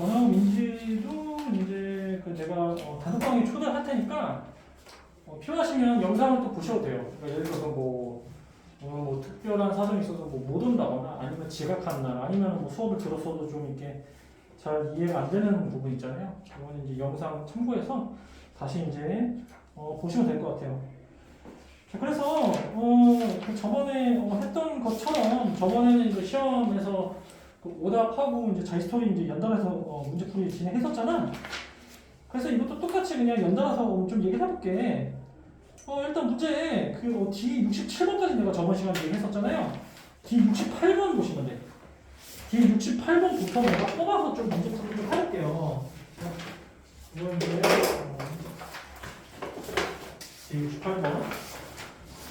번호민지도 이제 그 제가 단톡 방에 초대할 테니까 필요하시면 영상을 또 보셔도 돼요. 그러니까 예를 들어서 뭐 특별한 사정이 있어서 뭐 못 온다거나 아니면 지각한 날 아니면 뭐 수업을 들었어도 좀 이렇게 잘 이해가 안 되는 부분 있잖아요. 그거는 이제 영상 참고해서 다시 이제 보시면 될 것 같아요. 자, 그래서 그 저번에 했던 것처럼 저번에는 이제 시험에서 그 오답하고 이제 자기스토리 이제 연달아서 문제풀이 진행했었잖아. 그래서 이것도 똑같이 그냥 연달아서 좀 얘기를 해볼게. 일단 문제 그 D67번까지 내가 저번 시간에 얘기했었잖아요. D68번 보시면 돼. D68번부터 내가 뽑아서 좀 문제풀이 좀 해볼게요. 이거 이제 D68번.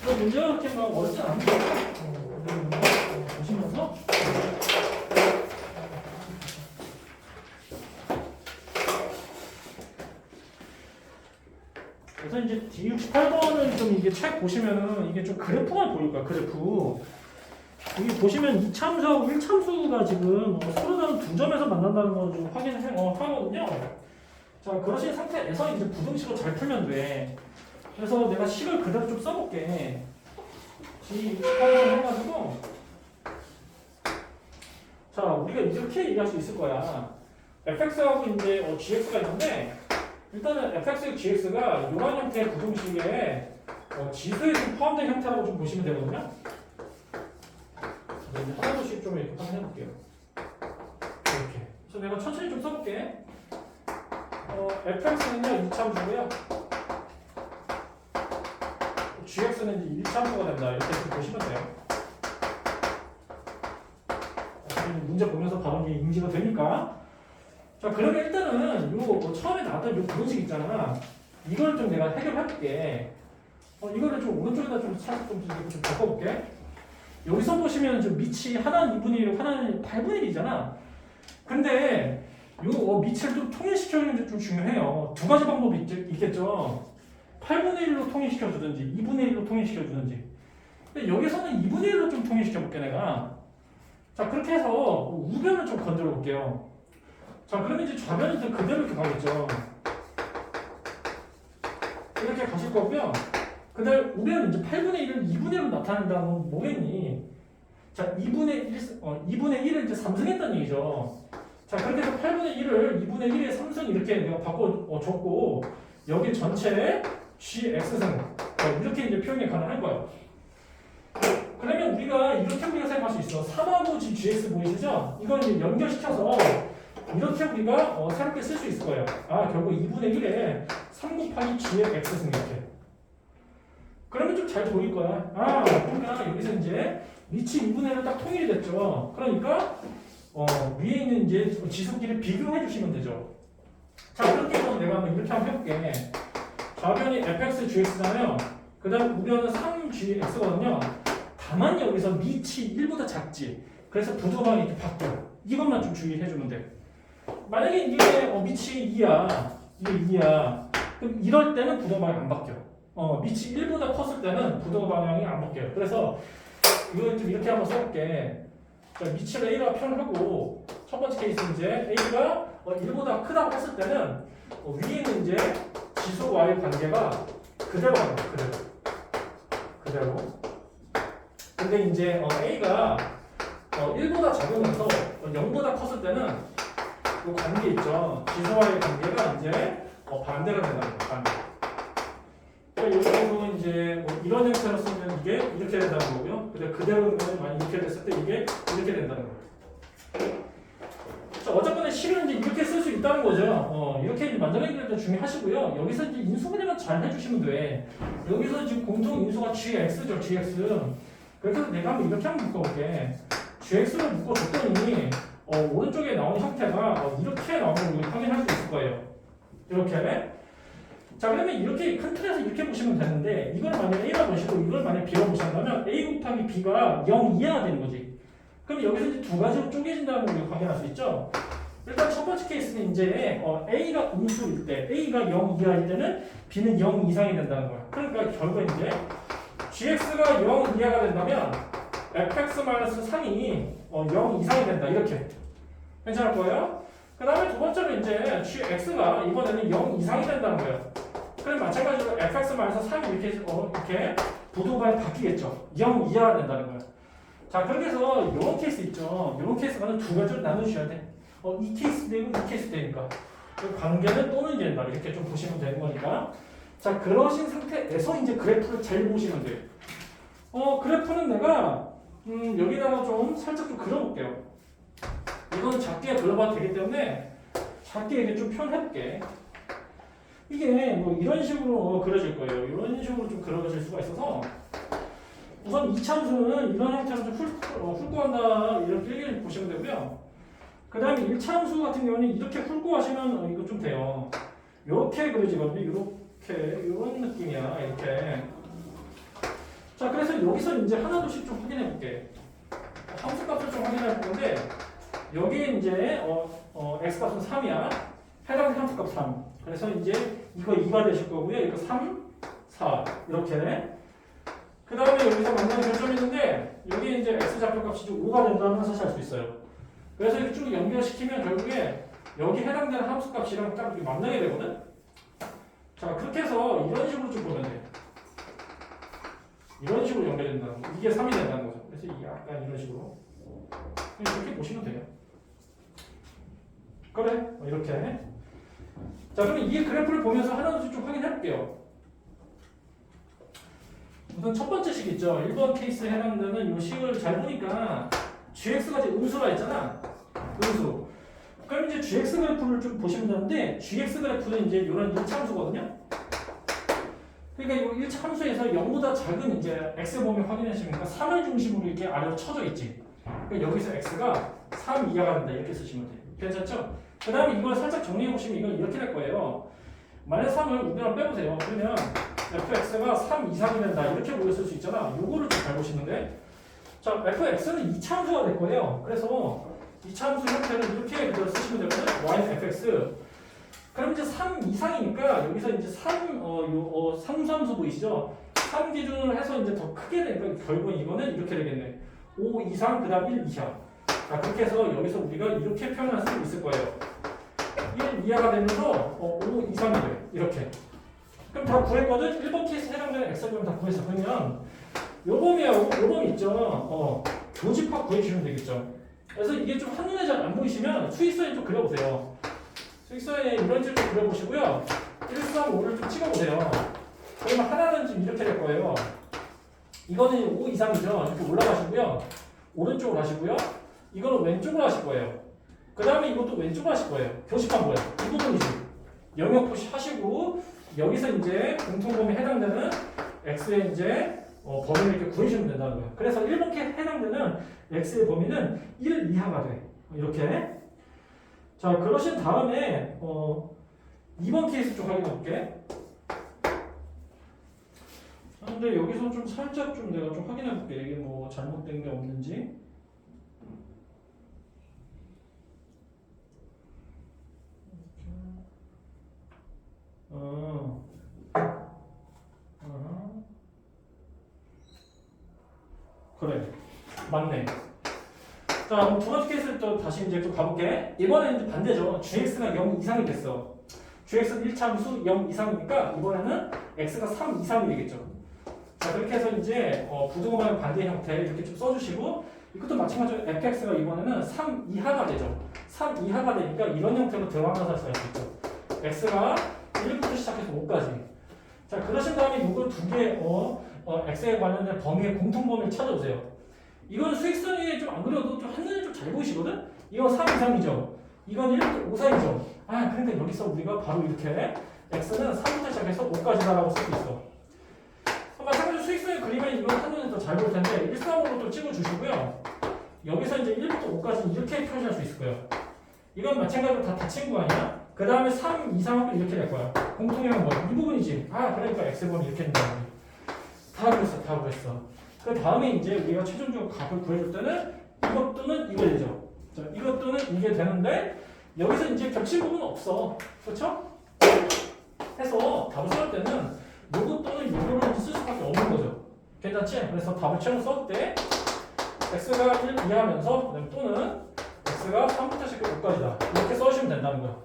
이 문제가 그렇게 막 어렵지 않은데 보시면서 그래서 이제 D68번을 좀 이게 책 보시면은 이게 좀 그래프가 보일 거야. 그래프. 여기 보시면 이참수하고 1참수가 지금 서로 다른 두 점에서 만난다는 걸 좀 하거든요. 자, 그러신 상태에서 이제 부등식으로 잘 풀면 돼. 그래서 내가 식을 그대로 좀 써볼게. D68번 해가지고 자, 우리가 이렇게 얘기할 수 있을 거야. fx하고 이제 gx가 있는데 일단은 fx, gx가 이런 형태의 부등식에 지수에 좀 포함된 형태라고 좀 보시면 되거든요. 이제 하나씩 좀 이렇게 한번 해볼게요. 이렇게. 그래서 내가 천천히 좀 써볼게. fx는요 2참수고요. gx는 이제 1참수가 된다. 이렇게 보시면 돼요. 문제 보면서 바로 이게 인지가 되니까. 자, 그러면 일단은 요 처음에 나왔던 요 부등식 있잖아. 이걸 좀 내가 해결해볼게. 이거를 좀 오른쪽에다 좀 살짝 좀 바꿔볼게. 여기서 보시면 좀 밑이 하나는 2분의 1이고 하나는 8분의 1이잖아. 근데 요 밑을 좀 통일시켜주는 게 좀 중요해요. 두 가지 방법이 있겠죠. 8분의 1로 통일시켜주든지 2분의 1로 통일시켜주든지. 근데 여기서는 2분의 1로 좀 통일시켜볼게 내가. 자, 그렇게 해서 우변을 좀 건드려 볼게요. 자, 그러면 이제 좌변은 좀 그대로 이렇게 가겠죠. 이렇게 가실 거고요. 그 다음 우변은 이제 8분의 1을 2분의 1로 나타낸다면 뭐겠니? 자, 2분의 1을 이제 3승했다는 얘기죠. 자, 그렇게 해서 8분의 1을 2분의 1의 3승 이렇게 내가 바꿔줬고, 여기 전체에 gx승. 이렇게 이제 표현이 가능한 거예요. 그러면 우리가 생각할 수 있어. 3하고 gx 보이시죠? 이걸 이제 연결시켜서 이렇게 우리가 새롭게 쓸 수 있을 거예요. 결국 2분의 1에 3 곱하기 g의 x승 이렇게. 그러면 좀 잘 보일 거야. 그러니까 여기서 이제 밑이 2분의 1로 딱 통일이 됐죠. 그러니까 위에 있는 이제 지수끼리 비교해 주시면 되죠. 자, 그렇게 해서 내가 한번 이렇게 한번 해볼게. 좌변이 fx gx잖아요. 그 다음 우변은 3gx거든요. 다만 여기서 밑이 1보다 작지. 그래서 부등호방이 이렇게 바뀌어. 이것만 좀 주의해 주면 돼. 만약에 이게 밑이 2야. 이게 2야. 그럼 이럴 때는 부등호방이 안 바뀌어. 밑이 1보다 컸을 때는 부등호방향이 안 바뀌어요. 그래서 이거 좀 이렇게 한번 써볼게. 자, 밑을 A라 표현하고 첫 번째 케이스는 이제 A가 1보다 크다고 했을 때는 위에 있는 이제 지수와의 관계가 그대로 갑니다. 그대로. 근데 이제 A가 1보다 작으면서 0보다 컸을 때는 이 관계 있죠. 지수와의 관계가 이제 반대가 된다는 거예요. 그러니까 여기서는 이제 이런 형태로 쓰면 이게 이렇게 된다는 거고요. 근데 그대로 만약 이렇게 됐을 때 이게 이렇게 된다는 거예요. 자, 어쨌거나 식을 이제 이렇게 쓸 수 있다는 거죠. 이렇게 만들어내기가 좀 중요하시고요. 여기서 이제 인수분해만 잘 해주시면 돼. 여기서 지금 공통 인수가 gx죠, gx. 그래서 내가 한번 이렇게 한번 묶어볼게. gx를 묶어줬더니 오른쪽에 나오는 형태가 이렇게 나오는 걸 확인할 수 있을 거예요. 이렇게. 자, 그러면 이렇게 큰 틀에서 이렇게 보시면 되는데 이걸 만약 A라 보시고 이걸 만약 B라 보신다면 A 곱하기 B가 0 이하가 되는 거지. 그럼 여기서 이제 두 가지로 쪼개진다는 걸 확인할 수 있죠. 일단 첫 번째 케이스는 이제 A가 음수일 때, A가 0 이하일 때는 B는 0 이상이 된다는 거야. 그러니까 결국에 이제 GX가 0 이하가 된다면 fx-3이 0 이상이 된다. 이렇게. 괜찮을 거예요? 그 다음에 두 번째로 이제 gx가 이번에는 0 이상이 된다는 거예요. 그럼 마찬가지로 fx-3 이렇게 부등호가 바뀌겠죠. 0 이하가 된다는 거예요. 자, 그렇게 해서 이런 케이스 있죠. 이런 케이스가 두 가지로 나눠주셔야 돼. 이 케이스 되고 이 케이스 되니까. 그 관계는 또는 된다. 이렇게 좀 보시면 되는 거니까. 자, 그러신 상태에서 이제 그래프를 잘 보시면 돼요. 그래프는 내가 여기다가 좀 살짝 좀 그려볼게요. 이건 작게 그려봐도 되기 때문에 작게 이렇게 좀 표현해볼게. 이게 뭐 이런 식으로 그려질 거예요. 이런 식으로 좀 그려질 수가 있어서 우선 이차함수는 이런 형태로 좀 훑고간다 이렇게 보시면 되고요. 그 다음에 1차함수 같은 경우는 이렇게 훑고 하시면 이거 좀 돼요. 이렇게 그려지거든요. 이렇게 이런 느낌이야. 이렇게. 자, 그래서 여기서 이제 하나둘씩 좀 확인해 볼게. 함수값을 좀 확인해 볼 건데 여기에 이제 x값은 3이야. 해당 함수값 3. 그래서 이제 이거 2가 되실 거고요. 이거 3, 4 이렇게. 그 다음에 여기서 만나는 결점이 있는데 여기에 이제 x 좌표값이 5가 된다는 사실 알 수 있어요. 그래서 이렇게 쭉 연결시키면 결국에 여기 해당되는 함수값이랑 딱 이렇게 만나게 되거든. 자, 그렇게 해서 이런 식으로 좀 보면 돼. 이런 식으로 연결된다는 거. 이게 3이 된다는 거죠. 그래서 약간 이런 식으로 이렇게 보시면 돼요. 그래, 이렇게. 자, 그럼 이 그래프를 보면서 하나둘씩 좀 확인해 볼게요. 우선 첫 번째 식 있죠. 1번 케이스에 해당되는 이 식을 잘 보니까 gx가 이제 음수가 있잖아. 음수. 그럼 이제 gx 그래프를 좀 보시면 되는데 gx 그래프는 이제 이런 1차함수거든요. 그러니까 이 1차함수에서 0보다 작은 이제 x 범위 확인하시니까 3을 중심으로 이렇게 아래로 쳐져 있지. 그러니까 여기서 x가 3 이하가 된다 이렇게 쓰시면 돼요. 괜찮죠? 그 다음에 이걸 살짝 정리해 보시면 이건 이렇게 될 거예요. 만약 3을 우변으로 빼보세요. 그러면 fx가 3 이상이 된다 이렇게 보였을 수 있잖아. 요거를 좀 잘 보시는데 자, fx는 2차함수가 될 거예요. 그래서 2차함수 형태는 이렇게 그대로 쓰시면 되거든요. y는 fx. 그럼 이제 3 이상이니까 여기서 이제 3함수 보이시죠? 3 기준으로 해서 이제 더 크게 되니까 결국은 이거는 이렇게 되겠네. 5 이상 그다음 1 이하. 자, 그렇게 해서 여기서 우리가 이렇게 표현할 수 있을 거예요. 1 이하가 되면서 5 이상이 돼. 이렇게. 그럼 다 구했거든? 1번 케이스 해당되는 x값 다 구했어. 그러면 요 범위하고 요 범위 있죠? 교집합 구해주시면 되겠죠? 그래서 이게 좀 한눈에 잘 안 보이시면 수익선에 좀 그려보세요. 수익선에 이런 식으로 그려보시고요. 1, 3, 5를 좀 찍어보세요. 그러면 하나는 지금 이렇게 될 거예요. 이거는 5 이상이죠? 이렇게 올라가시고요. 오른쪽으로 하시고요. 이거는 왼쪽으로 하실 거예요. 그 다음에 이것도 왼쪽으로 하실 거예요. 교집합 뭐예요? 이 부분이지. 영역 표시하시고 여기서 이제 공통범위에 해당되는 x의 이제 범위를 이렇게 구해주면 된다는 거예요. 그래서 1번 케이스에 해당되는 x의 범위는 1 이하가 돼. 이렇게. 자, 그러신 다음에 2번 케이스 좀 확인해 볼게. 근데 여기서 좀 살짝 좀 내가 좀 확인해 볼게. 이게 뭐 잘못된 게 없는지. 그래, 맞네. 자, 그럼 두 번째 케이스를 또 다시 이제 좀 가볼게. 이번에는 이제 반대죠. gx가 0 이상이 됐어. gx는 1차함수 0 이상이니까 이번에는 x가 3 이상이 되겠죠. 자, 그렇게 해서 이제 부등호방의 반대 형태 이렇게 좀 써주시고 이것도 마찬가지로 fx가 이번에는 3 이하가 되죠. 3 이하가 되니까 이런 형태로 대왕하사 수 있죠. x가 1부터 시작해서 5까지. 자, 그러신 다음에 이거 두 개, x에 관련된 범위의 공통범위를 찾아보세요. 이건 수익선이 좀 안 그려도 좀 한눈에 좀 잘 보이시거든? 이건 3 이상이죠. 이건 1부터 5 사이죠. 그러니까 여기서 우리가 바로 이렇게 x는 3부터 시작해서 5까지다라고 쓸 수 있어. 마찬가지로 수익선의 그림은 이건 한눈에 더 잘 보일 텐데 1, 3, 5로 또 찍어주시고요. 여기서 이제 1부터 5까지 이렇게 표시할 수 있을 거예요. 이건 마찬가지로 다 친구 아니야? 그 다음에 3 이상은 이렇게 될 거야. 공통형 뭐? 이 부분이지. 그러니까 x번이 이렇게 된다. 다 그랬어. 그 다음에 이제 우리가 최종적으로 값을 구해줄 때는 이것 또는 이거 되죠. 자, 이것 또는 이게 되는데 여기서 이제 겹친 부분은 없어. 그렇죠? 해서 답을 쓸 때는 요것 또는 요거를 쓸 수밖에 없는 거죠. 괜찮지? 그래서 답을 최종 썼을 때 x가 1 이하면서 또는 x가 3부터 15까지다. 이렇게 써주시면 된다는 거야.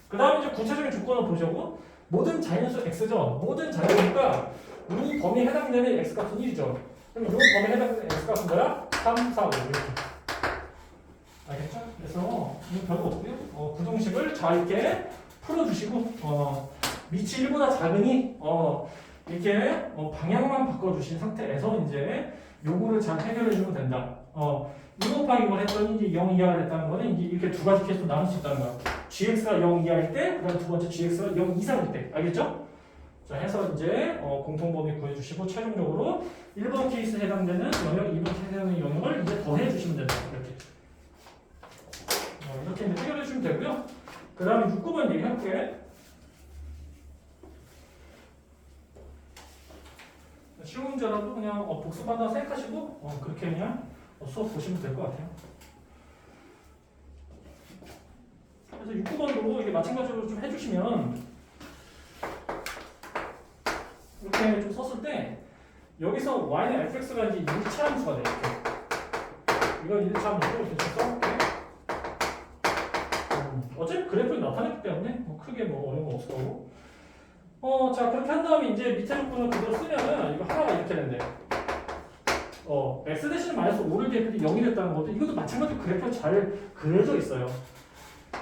그 다음에 이제 구체적인 조건을 보자고. 모든 자연수 x죠. 모든 자연수니까 이 범위에 해당되는 x값은 1이죠. 그럼 이 범위에 해당되는 x값은 뭐야? 3, 4, 5 이렇게. 알겠죠? 그래서 이거 별거 없고요. 구동식을 잘 이렇게 풀어주시고 밑이 1보다 작으니 이렇게 방향만 바꿔주신 상태에서 이제 요거를 잘 해결해주면 된다. 1 곱하기 1을 했더니 이제 0 이하가 됐다는 거는 이제 이렇게 두 가지 케이스로 나눌 수 있다는 거야. gx가 0 이하일 때, 그 다음 두 번째 gx가 0 이상일 때. 알겠죠? 자, 해서 이제 공통범위 구해주시고 최종적으로 1번 케이스에 해당되는 영역, 2번 케이스에 해당되는 영역을 이제 더해주시면 된다. 이렇게. 이렇게 이제 해결해주면 되고요. 그 다음에 6, 9번 얘기해볼게. 쉬운 문제라도 그냥 복습한다고 생각하시고 그렇게 그냥 수업 보시면 될 것 같아요. 그래서 6, 9번도 이게 마찬가지로 좀 해주시면 이렇게 좀 썼을 때 여기서 y는 fx가 이제 1차 함수가 돼. 이렇게. 이건 1차 함수로 이렇게 좀 써볼게. 어차피 그래프를 나타냈기 때문에 크게 어려운 거 없을 거고. 자, 그렇게 한 다음에 이제 밑에 조건을 그대로 쓰면은 이거 하나가 이렇게 된대. x 대신 마이너스 5를 대입해도 0이 됐다는 것도 이것도 마찬가지로 그래프가 잘 그려져 있어요.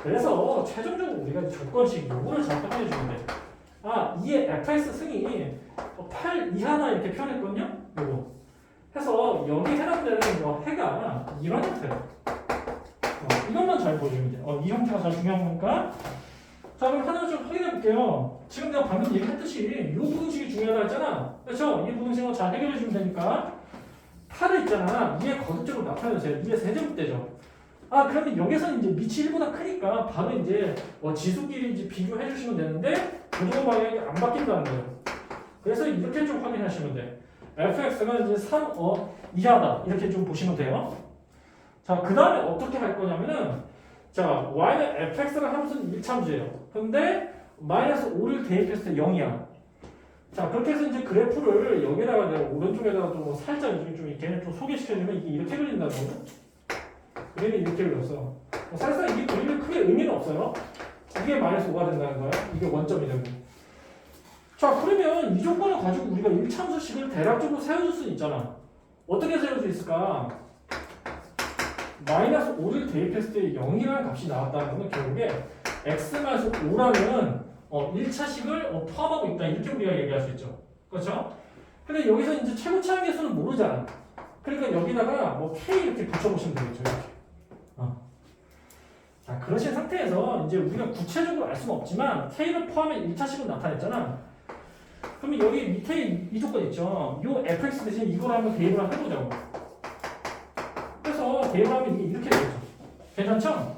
그래서 최종적으로 우리가 조건식 요거를 잘 확인해주면 돼. 이의 fx 승이 8 이하나 이렇게 표현했거든요. 요거. 해서 여기 해당되는 해가 이런 형태예요. 이것만 잘 보여주면 돼. 이 형태가 잘 중요한 거니까. 자, 그럼 하나 좀 확인해 볼게요. 지금 내가 방금 얘기했듯이 이 부등식이 중요하다 했잖아. 그렇죠? 이 부등식을 잘 해결해 주면 되니까 8을 있잖아. 2의 거듭적으로 나타내주세요. 2의 세제곱되죠. 그러면 여기서 이제 밑이 1보다 크니까 바로 이제 지수끼리 이제 비교해 주시면 되는데 부동 방향이 안 바뀐다는 거예요. 그래서 이렇게 좀 확인하시면 돼. fx가 이제 3 이하다. 이렇게 좀 보시면 돼요. 자, 그 다음에 어떻게 할 거냐면은 자, y는 fx가 함수는 1참수예요. 근데 마이너스 5를 대입했을 때 0이야. 자, 그렇게 해서 이제 그래프를 여기다가 내가 오른쪽에다가 좀 살짝 좀 이렇게 좀 소개시켜주면 이게 이렇게 그린다는 거죠. 그림이 이렇게 그렸어. 사실상 이 그림이 크게 의미는 없어요. 이게 마이너스 5가 된다는 거야. 이게 원점이 되고. 자, 그러면 이 조건을 가지고 우리가 1참수식을 대략적으로 세워줄 수 있잖아. 어떻게 세울 수 있을까? 마이너스 5를 대입했을 때 0이라는 값이 나왔다는 것은 결국에 x-5라는 1차식을 포함하고 있다. 이렇게 우리가 얘기할 수 있죠. 그렇죠? 근데 여기서 이제 최고차항 계수는 모르잖아. 그러니까 여기다가 k 이렇게 붙여보시면 되겠죠. 이렇게. 자, 그러신 상태에서 이제 우리가 구체적으로 알 수는 없지만 k를 포함해 1차식으로 나타냈잖아. 그러면 여기 밑에 이 조건 있죠. 요 fx 대신 이걸 한번 대입을 해보자고. 그래서 대입을 하면 이게 이렇게 되겠죠. 괜찮죠?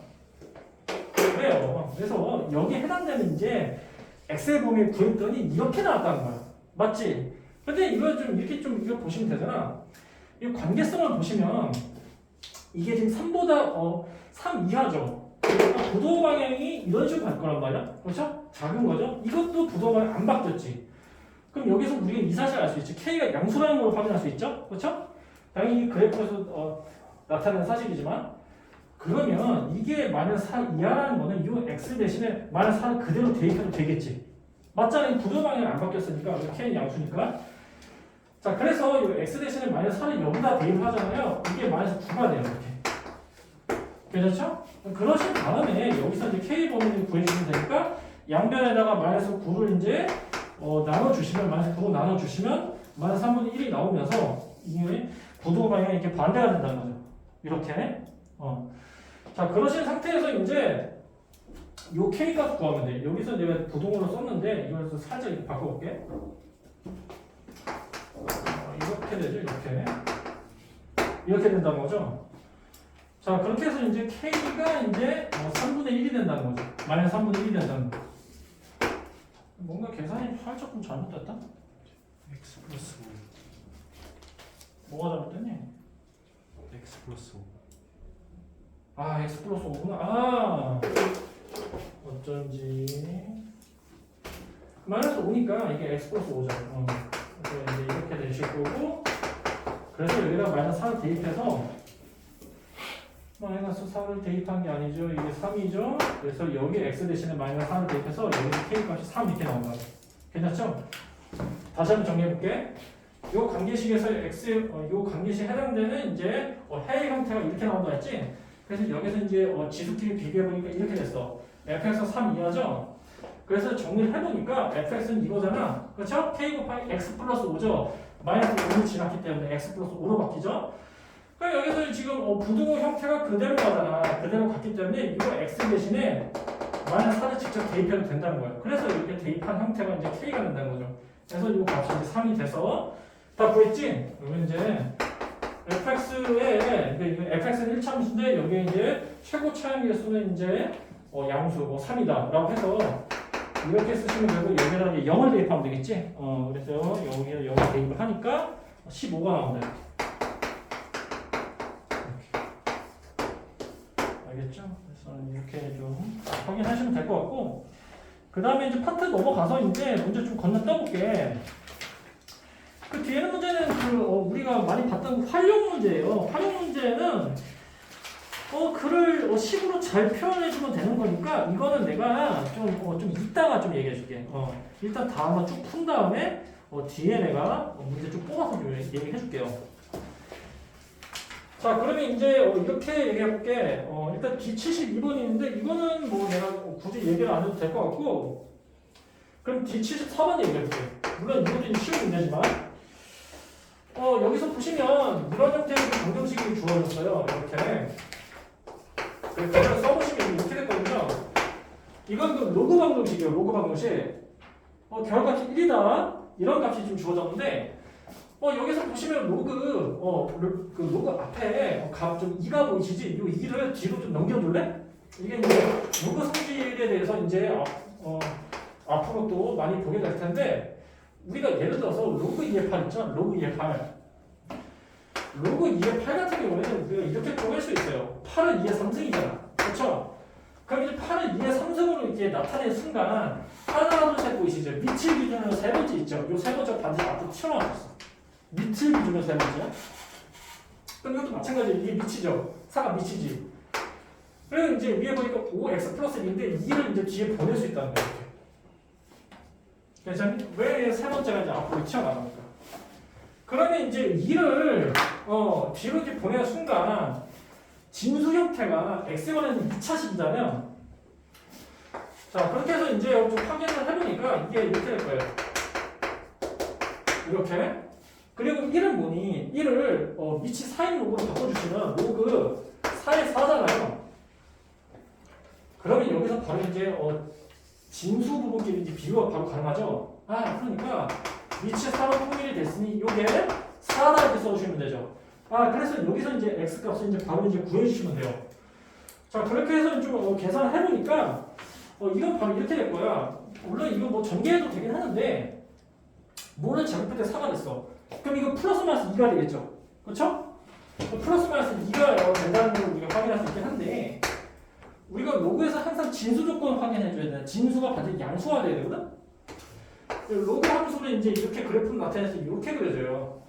그래요. 그래서 여기에 해당되는 이제 x의 범위를 구했더니 이렇게 나왔다는 거야. 맞지? 근데 이거 좀 이렇게 좀 이거 보시면 되잖아. 이 관계성을 보시면 이게 지금 3보다 3 이하죠. 그러니까 부도 방향이 이런 식으로 갈 거란 말이야. 그렇죠? 작은 거죠? 이것도 부도 방향 안 바뀌었지. 그럼 여기서 우리가 이 사실을 알 수 있지. k가 양수라는 걸 확인할 수 있죠? 그렇죠? 당연히 그래프에서 나타나는 사실이지만 그러면 이게 마이너스 4 이하라는 거는 이 x 대신에 마이너스 4를 그대로 대입해도 되겠지. 맞잖아요. 부도 방향이 안 바뀌었으니까 k는 양수니까. 자, 그래서 이 x 대신에 마이너스 4를 여기다 대입하잖아요. 이게 마이너스 9가 돼요. 이렇게. 괜찮죠? 그러신 다음에 여기서 이제 k 범위를 구해주시면 되니까 양변에다가 마이너스 9를 이제 나눠주시면 마이너스 9로 나눠주시면 마이너스 3분의 1이 나오면서 이게 부도 방향이 이렇게 반대가 된다는 거죠. 이렇게. 자, 그러신 상태에서 이제 요 k 값 구하면 돼. 여기서 내가 부동으로 썼는데 이걸 살짝 이렇게 바꿔볼게. 이렇게 되죠. 이렇게 된다는 거죠. 자, 그렇게 해서 이제 k가 이제 3분의 1이 된다는 거죠. 마이너스 3분의 1이 된다는 거. 뭔가 계산이 살짝 좀 잘못됐다? x 플러스 5. 뭐가 잘못됐니? x 플러스 5. x 플러스 5구나. 어쩐지. 마이너스 5니까 이게 x 플러스 5잖아. 그래서 이제 이렇게 되실 거고, 그래서 여기다 마이너스 4를 대입해서 마이너스 4를 대입한 게 아니죠. 이게 3이죠. 그래서 여기 x 대신에 마이너스 4를 대입해서 여기 k 값이 3 이렇게 나온다. 괜찮죠? 다시 한번 정리해볼게. 요 관계식에서 x, 요 관계식 해당되는 이제 해의 형태가 이렇게 나온다 했지? 그래서 여기서 이제 지수끼리 비교해보니까 이렇게 됐어. fx가 3 이하죠? 그래서 정리를 해보니까 fx는 이거잖아. 그렇죠? k 곱하기 x 플러스 5죠? 마이너스 5를 지났기 때문에 x 플러스 5로 바뀌죠? 그러니까 여기서 지금 부등호 형태가 그대로 가잖아. 그대로 갔기 때문에 이거 x 대신에 마이너스 4를 직접 대입해도 된다는 거예요. 그래서 이렇게 대입한 형태가 이제 k가 된다는 거죠. 그래서 이 값이 이제 3이 돼서 다 구했지? 그러면 이제 fx에 이거 fx는 1참수인데 여기에 이제 최고 차항계수는 이제 양수 3이다라고 해서 이렇게 쓰시면 되고 여기다 이제 0을 대입하면 되겠지? 그래서 여기에 0을 대입을 하니까 15가 나온다. 알겠죠? 그래서 이렇게 좀 확인하시면 될 것 같고, 그 다음에 이제 파트 넘어가서 이제 문제 좀 건너뛰어볼게. 그 뒤에는 문제는 우리가 많이 봤던 활용 문제예요. 활용 문제는 글을 식으로 잘 표현해주면 되는 거니까 이거는 내가 좀 이따가 좀 얘기해줄게. 일단 다 한번 쭉 푼 다음에 뒤에 내가 문제 좀 뽑아서 좀 얘기해줄게요. 자, 그러면 이제 이렇게 얘기해볼게. 일단 D72번이 있는데 이거는 뭐 내가 굳이 얘기를 안 해도 될 것 같고, 그럼 D74번 얘기해볼게. 물론 이것도 좀 쉬운 문제지만 여기서 보시면 이런 형태의 방정식이 주어졌어요. 이렇게. 그래서 써보시면 이렇게 됐거든요. 이건 그 로그 방정식이에요. 로그 방정식. 결값이 1이다. 이런 값이 지금 주어졌는데 여기서 보시면 로그 그 로그 앞에 값 좀 2가 보이시지? 이 2를 뒤로 좀 넘겨줄래? 이게 이제 로그 성질에 대해서 이제 앞으로 또 많이 보게 될 텐데, 우리가 예를 들어서 로그 2의 8 있죠? 로그 2의 8. 로그 2의 8 같은 경우에는 우리가 이렇게 쪼갤 수 있어요. 8은 2의 3승이잖아. 그렇죠? 그럼 이제 8을 2의 3승으로 이렇게 나타낸 순간 하나, 둘, 셋 보이시죠? 밑을 기준으로 세 번째 있죠? 요 세 번째 반드시 앞으로 튀어나왔어. 밑을 기준으로 세 번째. 그럼 이것도 마찬가지예요. 이게 밑이죠? 4가 밑이지. 그리고 이제 위에 보니까 5x 플러스 2인데 2를 이제 뒤에 보낼 수 있다는 거예요. 괜찮니? 왜 세 번째가 이제 앞으로 튀어나갑니까? 그러면 이제 2를 뒤로 이렇게 보내는 순간 진수 형태가 x에 관해서 2차식이잖아요. 자, 그렇게 해서 이제 좀 확인을 해보니까 이게 이렇게 될 거예요. 이렇게. 그리고 1은 뭐니? 1을 밑이 4인 로그로 바꿔주시면 로그 4의 4잖아요. 그러면 여기서 바로 이제 진수 부분끼리 이제 비교가 바로 가능하죠. 그러니까 밑이 4로 통일이 됐으니 이게 4다 이렇게 써주시면 되죠. 그래서 여기서 이제 x 값을 이제 바로 이제 구해주시면 돼요. 자, 그렇게 해서 좀 계산을 해보니까 이건 바로 이렇게 될 거야. 물론 이거 뭐 전개해도 되긴 하는데 뭐를 작업할 때 4가 됐어. 그럼 이거 플러스 마이너스 2가 되겠죠. 그렇죠? 플러스 마이너스 2가 된다는 걸 우리가 확인할 수 있긴 한데, 우리가 로그에서 항상 진수 조건을 확인해줘야 돼. 진수가 반드시 양수화 돼야 되거든? 로그 함수를 이제 이렇게 그래프를 나타내서 이렇게 그려져요.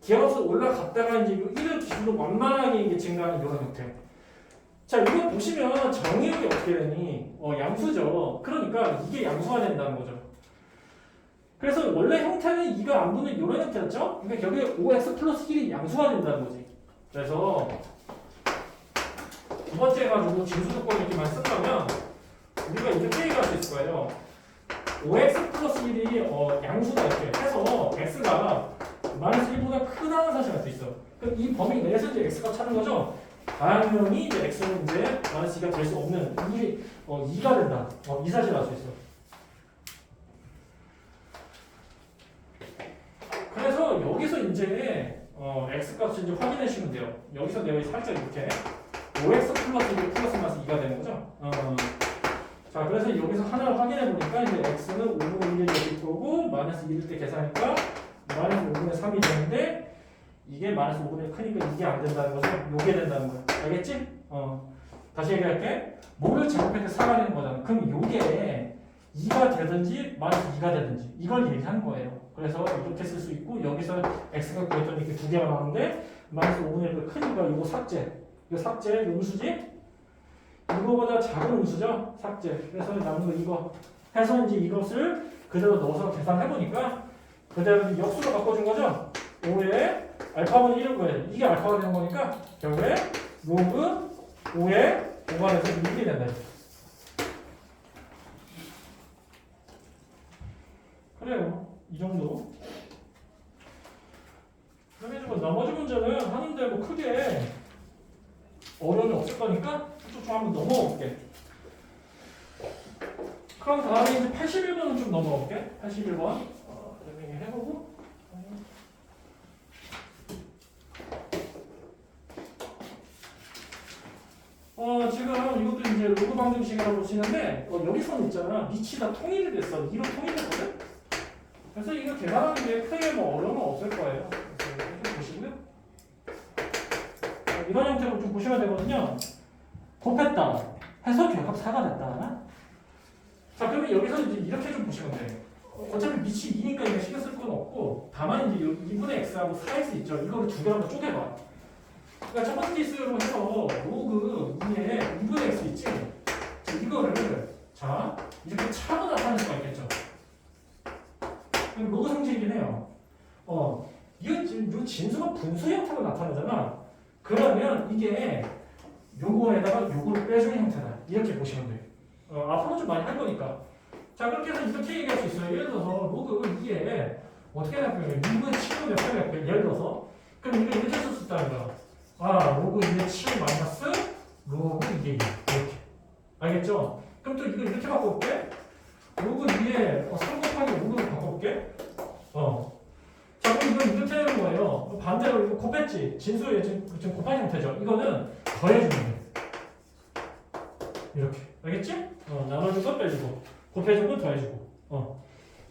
기하수 올라갔다가 이제 1을 기준으로 완만하게 이게 증가하는 이런 형태. 자, 이거 보시면 정의역이 어떻게 되니? 양수죠. 그러니까 이게 양수화 된다는 거죠. 그래서 원래 형태는 2가 안 붙는 이런 형태였죠? 그러니까 여기에 5x 플러스 1이 양수화 된다는 거지. 그래서 두 번째 가지고 진수 조건을 이렇게만 쓴다면 우리가 이렇게 얘기할 수 있을 거예요. 5x 플러스 1이 양수다 이렇게 해서 x가 마이너스 1보다 크다는 사실을 알 수 있어. 그럼 이 범위 내에서 이제 x가 차는 거죠. 당연히 이제 x는 이제 마이너스 2가 될 수 없는 2가 된다. 이 사실을 알 수 있어. 그래서 여기서 이제 x 값을 이제 확인해 주시면 돼요. 여기서 내가 살짝 이렇게 5x 플러스 1 플러스 마이너스 2가 되는 거죠. 자, 그래서 여기서 하나를 확인해 보니까 이제 x는 5분의 1이 될 거고 마이너스 2일 때 계산하니까 마이너스 5분의 3이 되는데 이게 마이너스 5분의 크니까 이게 안 된다는 거죠. 요게 된다는 거야. 알겠지? 다시 얘기할게. 뭐를 제곱할 때 4가 되는 거잖아. 그럼 요게 2가 되든지 마이너스 2가 되든지 이걸 얘기하는 거예요. 그래서 이렇게 쓸 수 있고 여기서 x가 구했더니 이렇게 두 개가 나오는데 마이너스 5분의 1을 크니까 이거 삭제. 이거 삭제, 이거 음수지? 이거보다 작은 음수죠? 삭제. 그래서 남은 거 이거 해서 이제 이것을 그대로 넣어서 계산해보니까 그대로 역수로 바꿔준 거죠? 5에 알파분의 1을 구해. 이게 알파가 되는 거니까 결국에 로그 5에 5가 돼서 6이 된다. 그래요. 이 정도. 그러면 뭐 나머지 문제는 하는데 뭐 크게 어려움이 없을 거니까 좀 한번 넘어가 볼게. 그럼 다음에 이제 81번은 좀 넘어가 볼게. 81번. 그러면 해보고. 지금 이것도 이제 로그 방정식이라고 치는데 여기서는 있잖아. 밑이 다 통일이 됐어. 이로 통일됐거든? 그래서 이거 계산하는 게 크게 뭐 어려움은 없을 거예요. 그래서 이렇게 좀 보시고요. 이런 형태로 좀 보시면 되거든요. 곱했다. 해서 결합 4가 됐다. 자, 그러면 여기서 이제 이렇게 좀 보시면 돼. 어차피 밑이 2니까 이거 신경 쓸 건 없고, 다만 이제 2분의 x하고 4x 있죠. 이거를 두 개로 한번 쪼개봐. 그러니까 첫 번째 케이스로 해서 로그 2에 2분의 x 있지? 자, 이거를 자 이렇게 차로 나타낼 수가 있겠죠. 로그 성질이긴 해요. 이거 진수가 분수 형태로 나타나잖아. 그러면 이게 요거에다가 요거를 빼주는 형태다. 이렇게 보시면 돼요. 앞으로 좀 많이 할 거니까. 자, 그렇게 해서 이렇게 얘기할 수 있어요. 예를 들어서 로그 2에 어떻게 나타나요? 2분의 7로 몇 배가 요 예를 들어서. 그럼 이거 이렇게 쓸 수 있다는 거야. 로그 2의 7 마이너스 로그 2의 2. 이렇게. 알겠죠? 그럼 또 이거 이렇게 바꿔볼게. 로그 2에 3 곱하기 5로 바꿔볼게. 자, 그럼 이건 이렇게 되는 거예요. 반대로 이거 곱했지? 진수에 지금 곱한 형태죠. 이거는 더해주면 돼. 이렇게. 알겠지? 나눠준 건 빼주고, 곱해준 건 더해주고.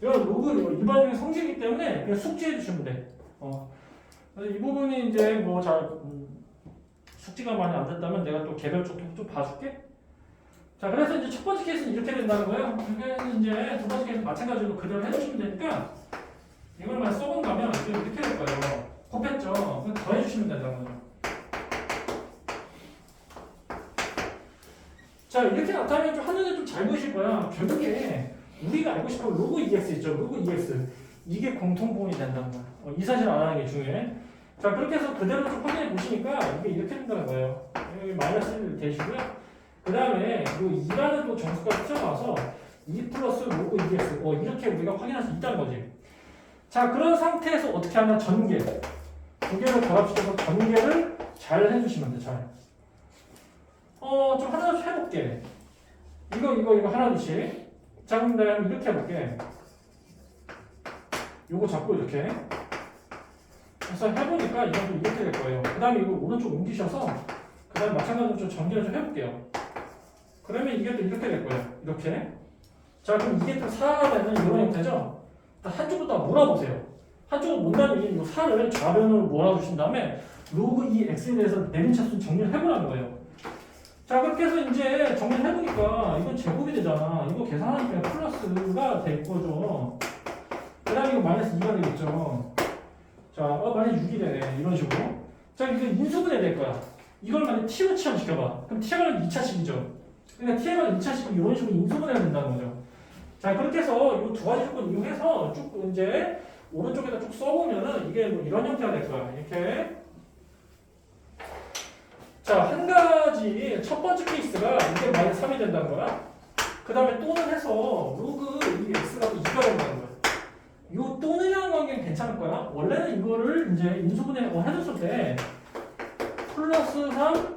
이건 로그 일반적인 성질이기 때문에 그냥 숙지해 주시면 돼. 그래서 이 부분이 이제 뭐 잘, 숙지가 많이 안 됐다면 내가 또 개별적으로 좀 봐줄게. 자, 그래서 이제 첫 번째 케이스는 이렇게 된다는 거예요. 그러니까 이제 두 번째 케이스 마찬가지로 그대로 해주시면 되니까 이걸만 써본다면 이렇게 될 거예요. 곱했죠? 그럼 더해주시면 된다는 거예요. 자, 이렇게 나타나면 좀 한눈에 좀 잘 보이실 거야. 결국에 우리가 알고 싶은 로그 EX 있죠? 로그 EX. 이게 공통분이 된다는 거야. 이 사실 알아는 게 중요해. 자, 그렇게 해서 그대로 좀 확인해 보시니까 이게 이렇게 된다는 거예요. 여기 마이너스 1 대시고요. 그 다음에 이 2라는 또 정수까지 튀어나와서 2 플러스 로그 EX. 이렇게 우리가 확인할 수 있다는 거지. 자, 그런 상태에서 어떻게 하냐? 전개. 두 개를 결합시켜서 전개를 잘 해주시면 돼, 잘. 좀 하나씩 해볼게. 이거 하나씩. 자, 그럼 내가 이렇게 해볼게. 요거 잡고 이렇게. 그래서 해보니까 이건 좀 이렇게 될 거예요. 그 다음에 이거 오른쪽 옮기셔서, 그 다음에 마찬가지로 좀 전개를 좀 해볼게요. 그러면 이게 또 이렇게 될 거예요. 이렇게. 자, 그럼 이게 또 4가 되는 이런 형태죠? 한쪽부터 몰아보세요. 한쪽을 못나면 이 4를 좌변으로 몰아주신 다음에 로그 2x에 대해서 내림차순 정리를 해보라는 거예요. 자, 그렇게 해서 이제 정리를 해보니까 이건 제곱이 되잖아. 이거 계산하니까 플러스가 될 거죠. 그 다음에 이거 마이너스 2가 되겠죠. 자, 마이너스 6이 되네. 이런 식으로. 자, 이거 인수분해 될 거야. 이걸 만약에 t로 치환시켜봐. 그럼 t가 2차식이죠. 그러니까 t가 2차식이 이런 식으로 인수분해가 된다는 거죠. 자, 그렇게 해서 이 두 가지 조건 이용해서 쭉 이제 오른쪽에다 쭉 써보면은 이게 뭐 이런 형태가 될 거야. 이렇게. 자, 한 가지 첫 번째 케이스가 이게 마이너스 3이 된다는 거야. 그 다음에 또는 해서 로그 이 x가 2가 된다는 거야. 요 또는이라는 관계는 괜찮을 거야. 원래는 이거를 이제 인수분해 해줬을 때 플러스 3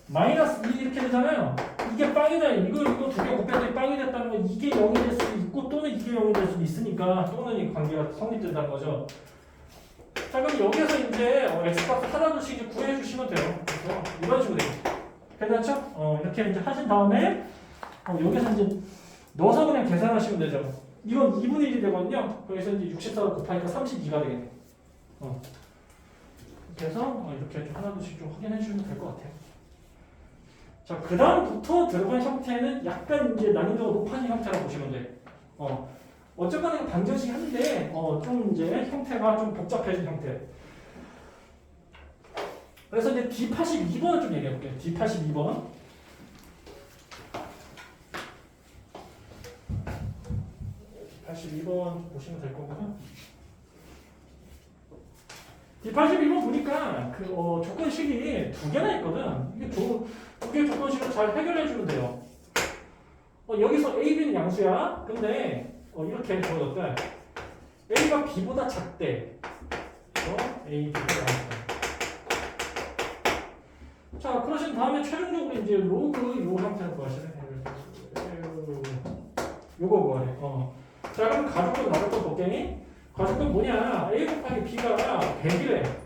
마이너스 2 이렇게 되잖아요. 이게 빵이다. 이거 두 개 곱했더니 빵이 됐다는 거. 이게 0이 될 수도 있고 또는 이게 0이 될 수도 있으니까 또는 이 관계가 성립된다는 거죠. 자, 그럼 여기서 이제 x값 하나둘씩 이제 구해 주시면 돼요. 그래서 이런 식으로 돼요. 괜찮죠? 이렇게 이제 하신 다음에 여기서 이제 넣어서 그냥 계산하시면 되죠. 이건 2분의 1이 되거든요. 그래서 이제 64를 곱하니까 32가 되겠네. 그래서 이렇게 좀 하나둘씩 좀 확인해 주시면 될 것 같아요. 자, 그 다음부터 들어간 형태는 약간 이제 난이도가 높아진 형태라고 보시면 돼. 어쨌거나 방정식이 한데 좀 이제 형태가 좀 복잡해진 형태. 그래서 이제 D82번을 좀 얘기해 볼게요. D82번. D82번 보시면 될 거고요. D82번 보니까 그 조건식이 두 개나 있거든. 이게 두 개 조건식을 잘 해결해 주면 돼요. 여기서 A, B는 양수야. 근데 이렇게 주어졌대. A가 B보다 작대. A, B가 양수다. 자, 그러신 다음에 최종적으로 이제 로그 요 형태를 구하시네. 요거 구하래. 자, 그럼 가족권 나눠서 볼게. 가족권 뭐냐? A 곱하기 B가 100이래.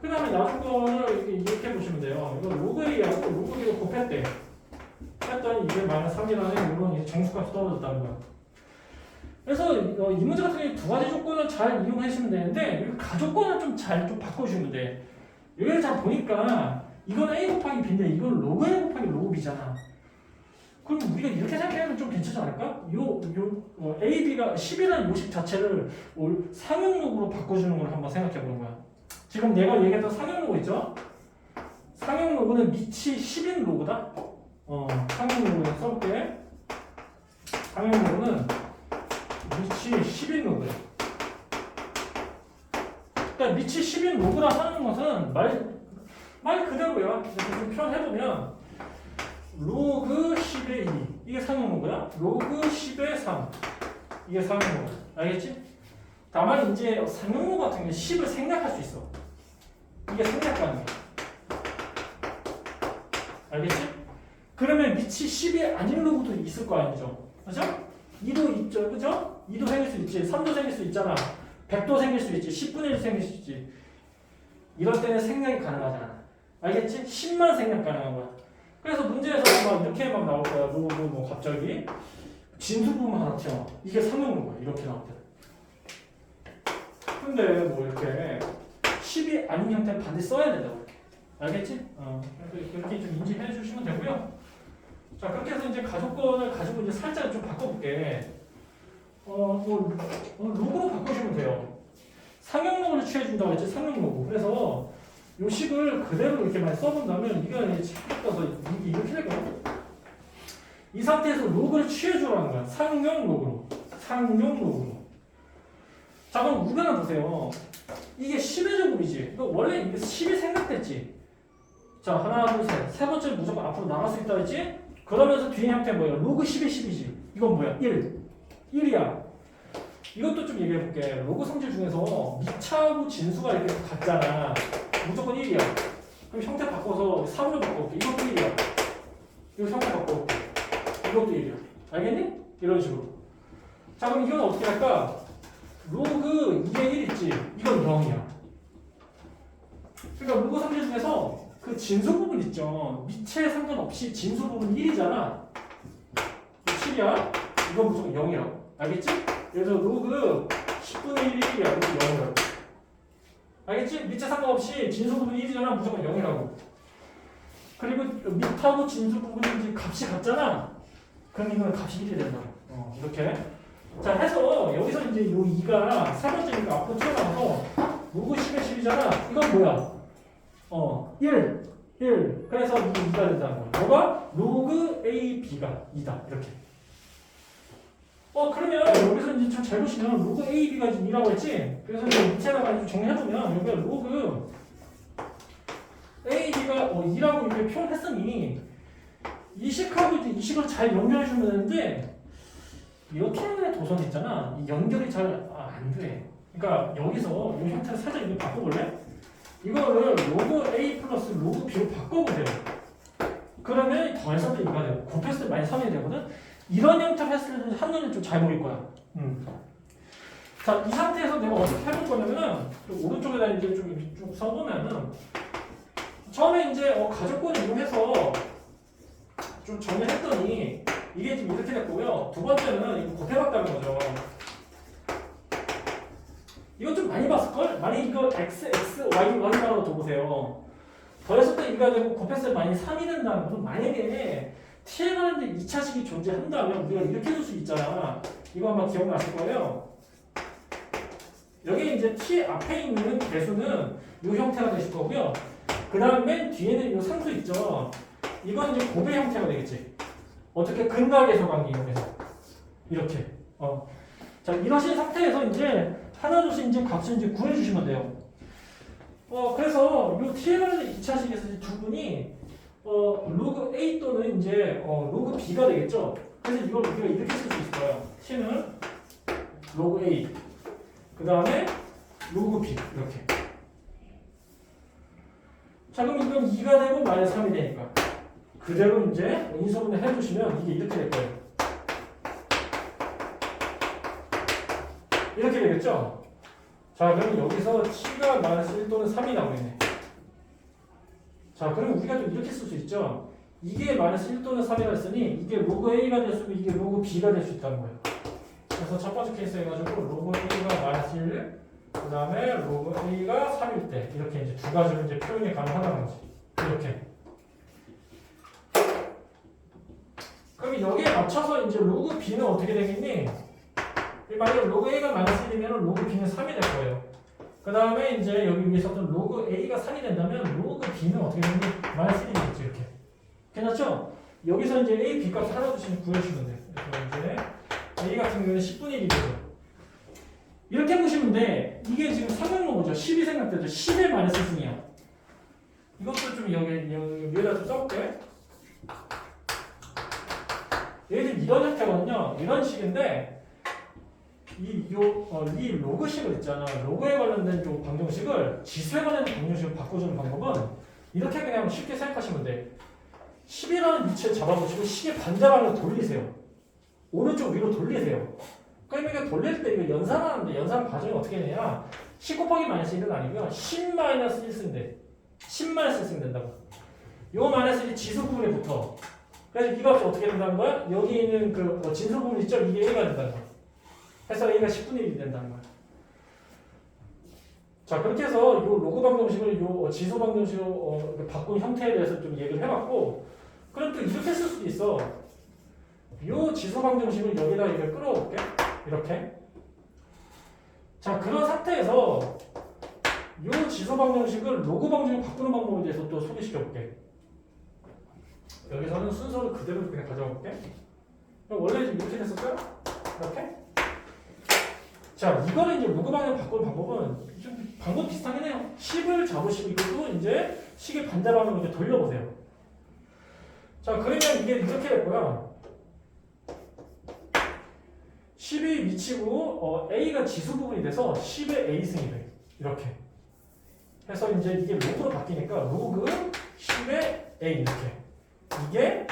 그 다음에 나중권을 이렇게 보시면 돼요. 이거 로그 A하고 로그 B를 곱했대. 했더니 이게 마이너스 3이라는 이런 정수값이 떨어졌다는 거야. 그래서 이 문제 같은 경우에 두 가지 조건을 잘 이용하시면 되는데 가족권을 좀 잘 좀 바꿔주시면 돼. 여기를 잘 보니까 이건 A 곱하기 B인데 이건 로그 A 곱하기 로그 B잖아. 그럼 우리가 이렇게 생각하면 좀 괜찮지 않을까? A, B가 10이라는 요식 자체를 상용로그로 바꿔주는 걸 한번 생각해 보는 거야. 지금 내가 얘기했던 상용로그 있죠? 상용로그는 밑이 10인 로그다? 상용로그를 써볼게. 상용로그는 밑이 10인 로그야. 그러니까 밑이 10인 로그라 하는 것은 말 그대로야. 이렇게 좀 표현해보면 로그 10의 2 이게 상용로그야. 로그 10의 3 이게 상용로그. 알겠지? 다만 이제 상용로그 같은 경우는 10을 생략할 수 있어. 이게 생략하는 거야. 알겠지? 그러면 밑이 10이 아닌 로그도 있을 거 아니죠? 그죠? 2도 있죠. 그죠? 2도 생길 수 있지. 3도 생길 수 있잖아. 100도 생길 수 있지. 10분의 1 생길 수 있지. 이럴 때는 생략이 가능하잖아. 알겠지? 10만 생략 가능한 거야. 그래서 문제에서 막 이렇게 막 나올 거야. 뭐 갑자기 진수부만 하나 튀어. 이게 상용로그야. 이렇게 나올 때. 근데 뭐 이렇게 10이 아닌 형태는 반드시 써야 된다고. 이렇게. 알겠지? 그렇게 좀 인지해 주시면 되고요. 자, 그렇게 해서 이제 가족권을 가지고 이제 살짝 좀 바꿔볼게. 로그로 바꾸시면 돼요. 상용로그를 취해준다고 했지, 상용로그. 그래서 요 식을 그대로 이렇게 많이 써본다면 이게 이제 바꿔서 이렇게 될 거야. 이 상태에서 로그를 취해주라는 거야. 상용로그로. 상용로그로. 자, 그럼 우변을 보세요. 이게 10의 제곱이지. 그러니까 원래 이게 10이 생각됐지. 자, 하나, 둘, 셋. 세 번째는 무조건 앞으로 나갈 수 있다 했지? 그러면서 뒤에 형태는 뭐예요? 로그 10의 10이지. 이건 뭐야? 1이야. 이것도 좀 얘기해 볼게. 로그 성질 중에서 미차하고 진수가 이렇게 같잖아. 무조건 1이야. 그럼 형태 바꿔서 3으로 바꿔볼게. 이것도 1이야. 이거 형태 바꿔볼게. 이것도 1이야. 알겠니? 이런 식으로. 자, 그럼 이건 어떻게 할까? 로그 2의 1 있지? 이건 0이야. 그러니까 로그 성질 중에서 그 진수 부분 있죠. 미체에 상관없이 진수 부분 1이잖아. 7이야. 이건 무조건 0이야. 알겠지? 그래서 로그 10분의 1이야. 이렇게 0이라고. 알겠지? 미체 상관없이 진수 부분이 1이잖아. 무조건 0이라고. 그리고 밑하고 진수 부분이 값이 같잖아. 그럼 이거는 값이 1이 된다고. 이렇게. 자, 해서 여기서 이제 요 2가 세 번째니까 앞으로 튀어나와서 로그 10의 10이잖아. 이건 뭐야? 1. 그래서 이 2가 된다는 거야. 뭐가? 로그 A, B가 2다. 이렇게. 그러면 여기서 이제 좀 잘 보시면 로그 A, B가 지금 2라고 했지? 그래서 이제 밑에다가 좀 정리해보면 여기가 로그 A, B가 2라고 이렇게 표현했으니 이 식하고 이제 이 식을 잘 연결해주면 되는데 이렇게 도선 있잖아. 이 연결이 잘 안 돼. 그러니까 여기서 이 형태를 살짝 이렇게 바꿔볼래? 이거를 로그 A 플러스 로그 B로 바꿔보세요. 그러면 더해서도 2가 되고 곱했을 때 많이 3이 되거든? 이런 형태로 했을 때는 한눈에 좀 잘 보일 거야. 자, 이 상태에서 내가 어떻게 해볼 거냐면은 오른쪽에다 이제 좀 써보면은 처음에 이제 가족권을 이용해서 좀 정리했더니 이게 지금 이렇게 됐고요. 두 번째는 이거 곱해봤다는 거죠. 이거 좀 많이 봤을걸? 만약 이거 x, y, y라고 둬보세요. 더했을 때 2가 되고 곱했을 때 많이 3이 된다는 것은 만약에 t에 가는데 2차식이 존재한다면 우리가 이렇게 줄 수 있잖아. 이거 아마 기억나실 거예요. 여기 이제 t 앞에 있는 개수는 이 형태가 되실 거고요. 그 다음 맨 뒤에는 이 상수 있죠. 이건 이제 곱의 형태가 되겠지. 어떻게 근각에서 관계 이용해서 이렇게. 자, 이러신 상태에서 이제 하나둘씩 이제 값을 이제 구해주시면 돼요. 그래서 이 t에 관련된 2차식에서 이제 두 분이 로그 a 또는 이제 로그 b가 되겠죠. 그래서 이걸 우리가 이렇게 쓸 수 있을 거예요. t는 로그 a, 그 다음에 로그 b 이렇게. 자, 그럼 이건 2가 되고 마이너스 3이 되니까 그대로 이제 인수분해 해주시면 이게 이렇게 될 거예요. 이렇게 되겠죠? 자, 그럼 여기서 t가 마이너스 1 또는 3이 나오겠네. 자, 그럼 우리가 좀 이렇게 쓸 수 있죠? 이게 마이너스 1 또는 3이라 했으니 이게 로그 a가 될 수 있고 이게 로그 b가 될 수 있다는 거예요. 그래서 첫 번째 케이스 해가지고 로그 a가 마이너스 1, 그 다음에 로그 a가 3일 때 이렇게 이제 두 가지로 이제 표현이 가능하다는 거지. 이렇게. 그럼 여기에 맞춰서 이제 로그 b는 어떻게 되겠니? 만약에 로그 a가 마이너스 1이면 로그 b는 3이 될 거예요. 그 다음에 이제 여기 위에 있었던 로그 a가 3이 된다면 로그 b는 어떻게 되니? 마이너스 1이 되겠죠. 이렇게. 괜찮죠? 여기서 이제 a, b 값 하나 둘씩 구해주시면 돼요. 그래서 이제 a 같은 경우는 10분의 1이 되죠. 이렇게 보시면 돼. 이게 지금 삼각로고죠. 10이 생각되죠. 10의 마이너스 승이야. 이것도 좀 여기다 좀 써볼게. 얘들 이런 형태거든요. 이런 식인데 이 로그식을 있잖아. 로그에 관련된 요 방정식을 지수에 관련된 방정식을 바꿔주는 방법은 이렇게 그냥 쉽게 생각하시면 돼. 10이라는 위치에 잡아보시고 시계 반대방으로 돌리세요. 오른쪽 위로 돌리세요. 그러면 이거 돌릴 때 이거 연산하는데 연산 과정이 어떻게 되냐? 10 곱하기 마이너스 1은 아니고요. 10 마이너스 1승 돼. 10 마이너스 1승 된다고. 요 마이너스 1이 지수 부분에 붙어. 그래서 이 값이 어떻게 된다는 거야? 여기 있는 그 진수 부분 있죠? 이게 A가 된다는 거야. 해서 A가 10분의 1이 된다는 거야. 자, 그렇게 해서 요 로그 방정식을 요 지수 방정식으로 바꾼 형태에 대해서 좀 얘기를 해봤고, 그럼 또 이렇게 쓸 수도 있어. 요 지수 방정식을 여기다 이렇게 끌어올게. 이렇게. 자, 그런 상태에서 요 지수 방정식을 로그 방정식으로 바꾸는 방법에 대해서 또 소개시켜 볼게. 여기서는 순서를 그대로 그냥 가져가 볼게. 원래 이렇게 됐었어요? 이렇게? 자, 이거는 이제 로그 방향 바꾸는 방법은 좀 방법 비슷하긴 해요. 10을 잡으시고 이것도 이제 식의 반대 방향으로 이제 돌려보세요. 자, 그러면 이게 이렇게 될 거야. 10이 미치고 A가 지수 부분이 돼서 10의 A승이 돼. 이렇게. 해서 이제 이게 로그로 바뀌니까 로그 10의 A 이렇게. 이게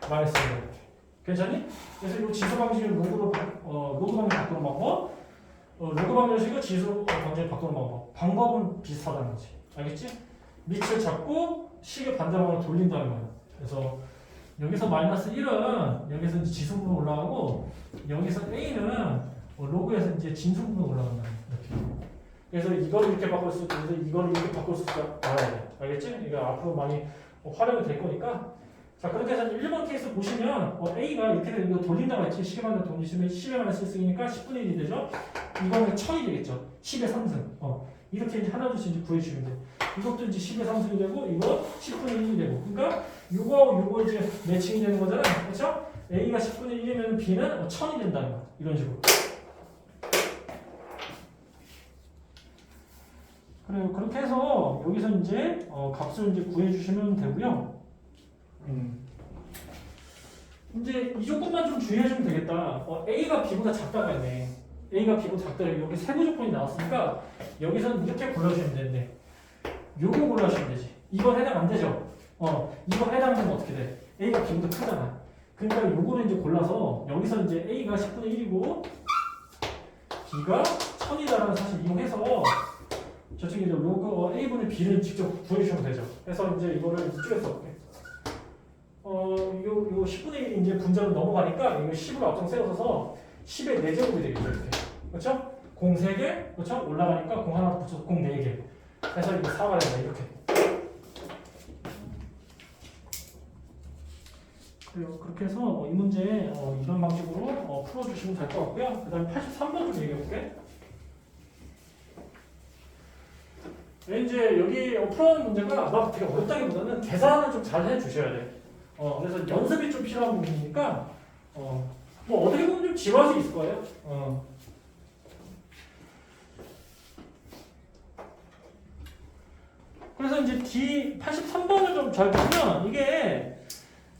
마이너스 1 이렇게. 괜찮니? 그래서 이 지수 방식을 로그 방식 바꾸는 방법, 로그 방정식을 지수 방식을 바꾸는 방법. 방법은 비슷하다는 거지. 알겠지? 밑을 잡고 식의 반대방으로 돌린다는 거야. 그래서 여기서 마이너스 1은 여기서 이제 지수 부분 올라가고 여기서 A는 로그에서 이제 진수 부분 올라간다. 이렇게. 그래서 이걸 이렇게 바꿀 수 있고 이걸 이렇게 바꿀 수 있다. 알아야 돼. 알겠지? 이거 앞으로 많이 활용이 될 거니까. 자, 그렇게 해서 1번 케이스 보시면 A가 이렇게 되는 거 돌린다고 했지. 10에 만원 돌리시면 10에 만원 쓸수있으니까 10분의 1이 되죠. 이거는 1000이 되겠죠. 10의 3승. 이렇게 이제 하나둘씩 이제 구해주시면 돼. 이것도 이제 10의 3승이 되고 이거 10분의 1이 되고. 그러니까 요거하고 요거 이제 매칭이 되는 거잖아요. 그렇죠? A가 10분의 1이면 B는 1000이 된다는 거야. 이런 식으로. 그래요. 그렇게 해서 여기서 이제 값을 이제 구해주시면 되고요. 이제 이 조건만 좀 주의해주면 되겠다. A가 B보다 작다고 했네. A가 B보다 작다. 여기 세부 조건이 나왔으니까 여기서는 이렇게 골라주시면 되는데 요거 골라주시면 되지. 이건 해당 안 되죠. 이거 해당되면 어떻게 돼? A가 B보다 크잖아. 그러니까 요거를 이제 골라서 여기서 이제 A가 10분의 1이고 B가 1000이다라는 사실 이용해서 저쪽에 이제 로그 A분의 B를 직접 구해주시면 되죠. 그래서 이제 이거를 이제 찍어서 볼게. 요 10분의 1이 이제 분자로 넘어가니까 이거 10으로 앞장 세워서 10의 4제곱이 되겠죠. 이렇게. 그렇죠? 공 3개, 그렇죠? 올라가니까 공 하나 붙여서 공 4개. 그래서 이거 4가 된다. 이렇게. 그래요. 그렇게 해서 이 문제 이런 방식으로 풀어주시면 될 것 같고요. 그 다음에 83번 좀 얘기해 볼게. 이제 여기 풀어오는 문제가 막 되게 어렵다기보다는 계산을 좀 잘 해주셔야 돼. 그래서 연습이 좀 필요한 부분이니까 뭐 어떻게 보면 좀 지루할 수 있을 거예요. 그래서 이제 D 83번을 좀 잘 보면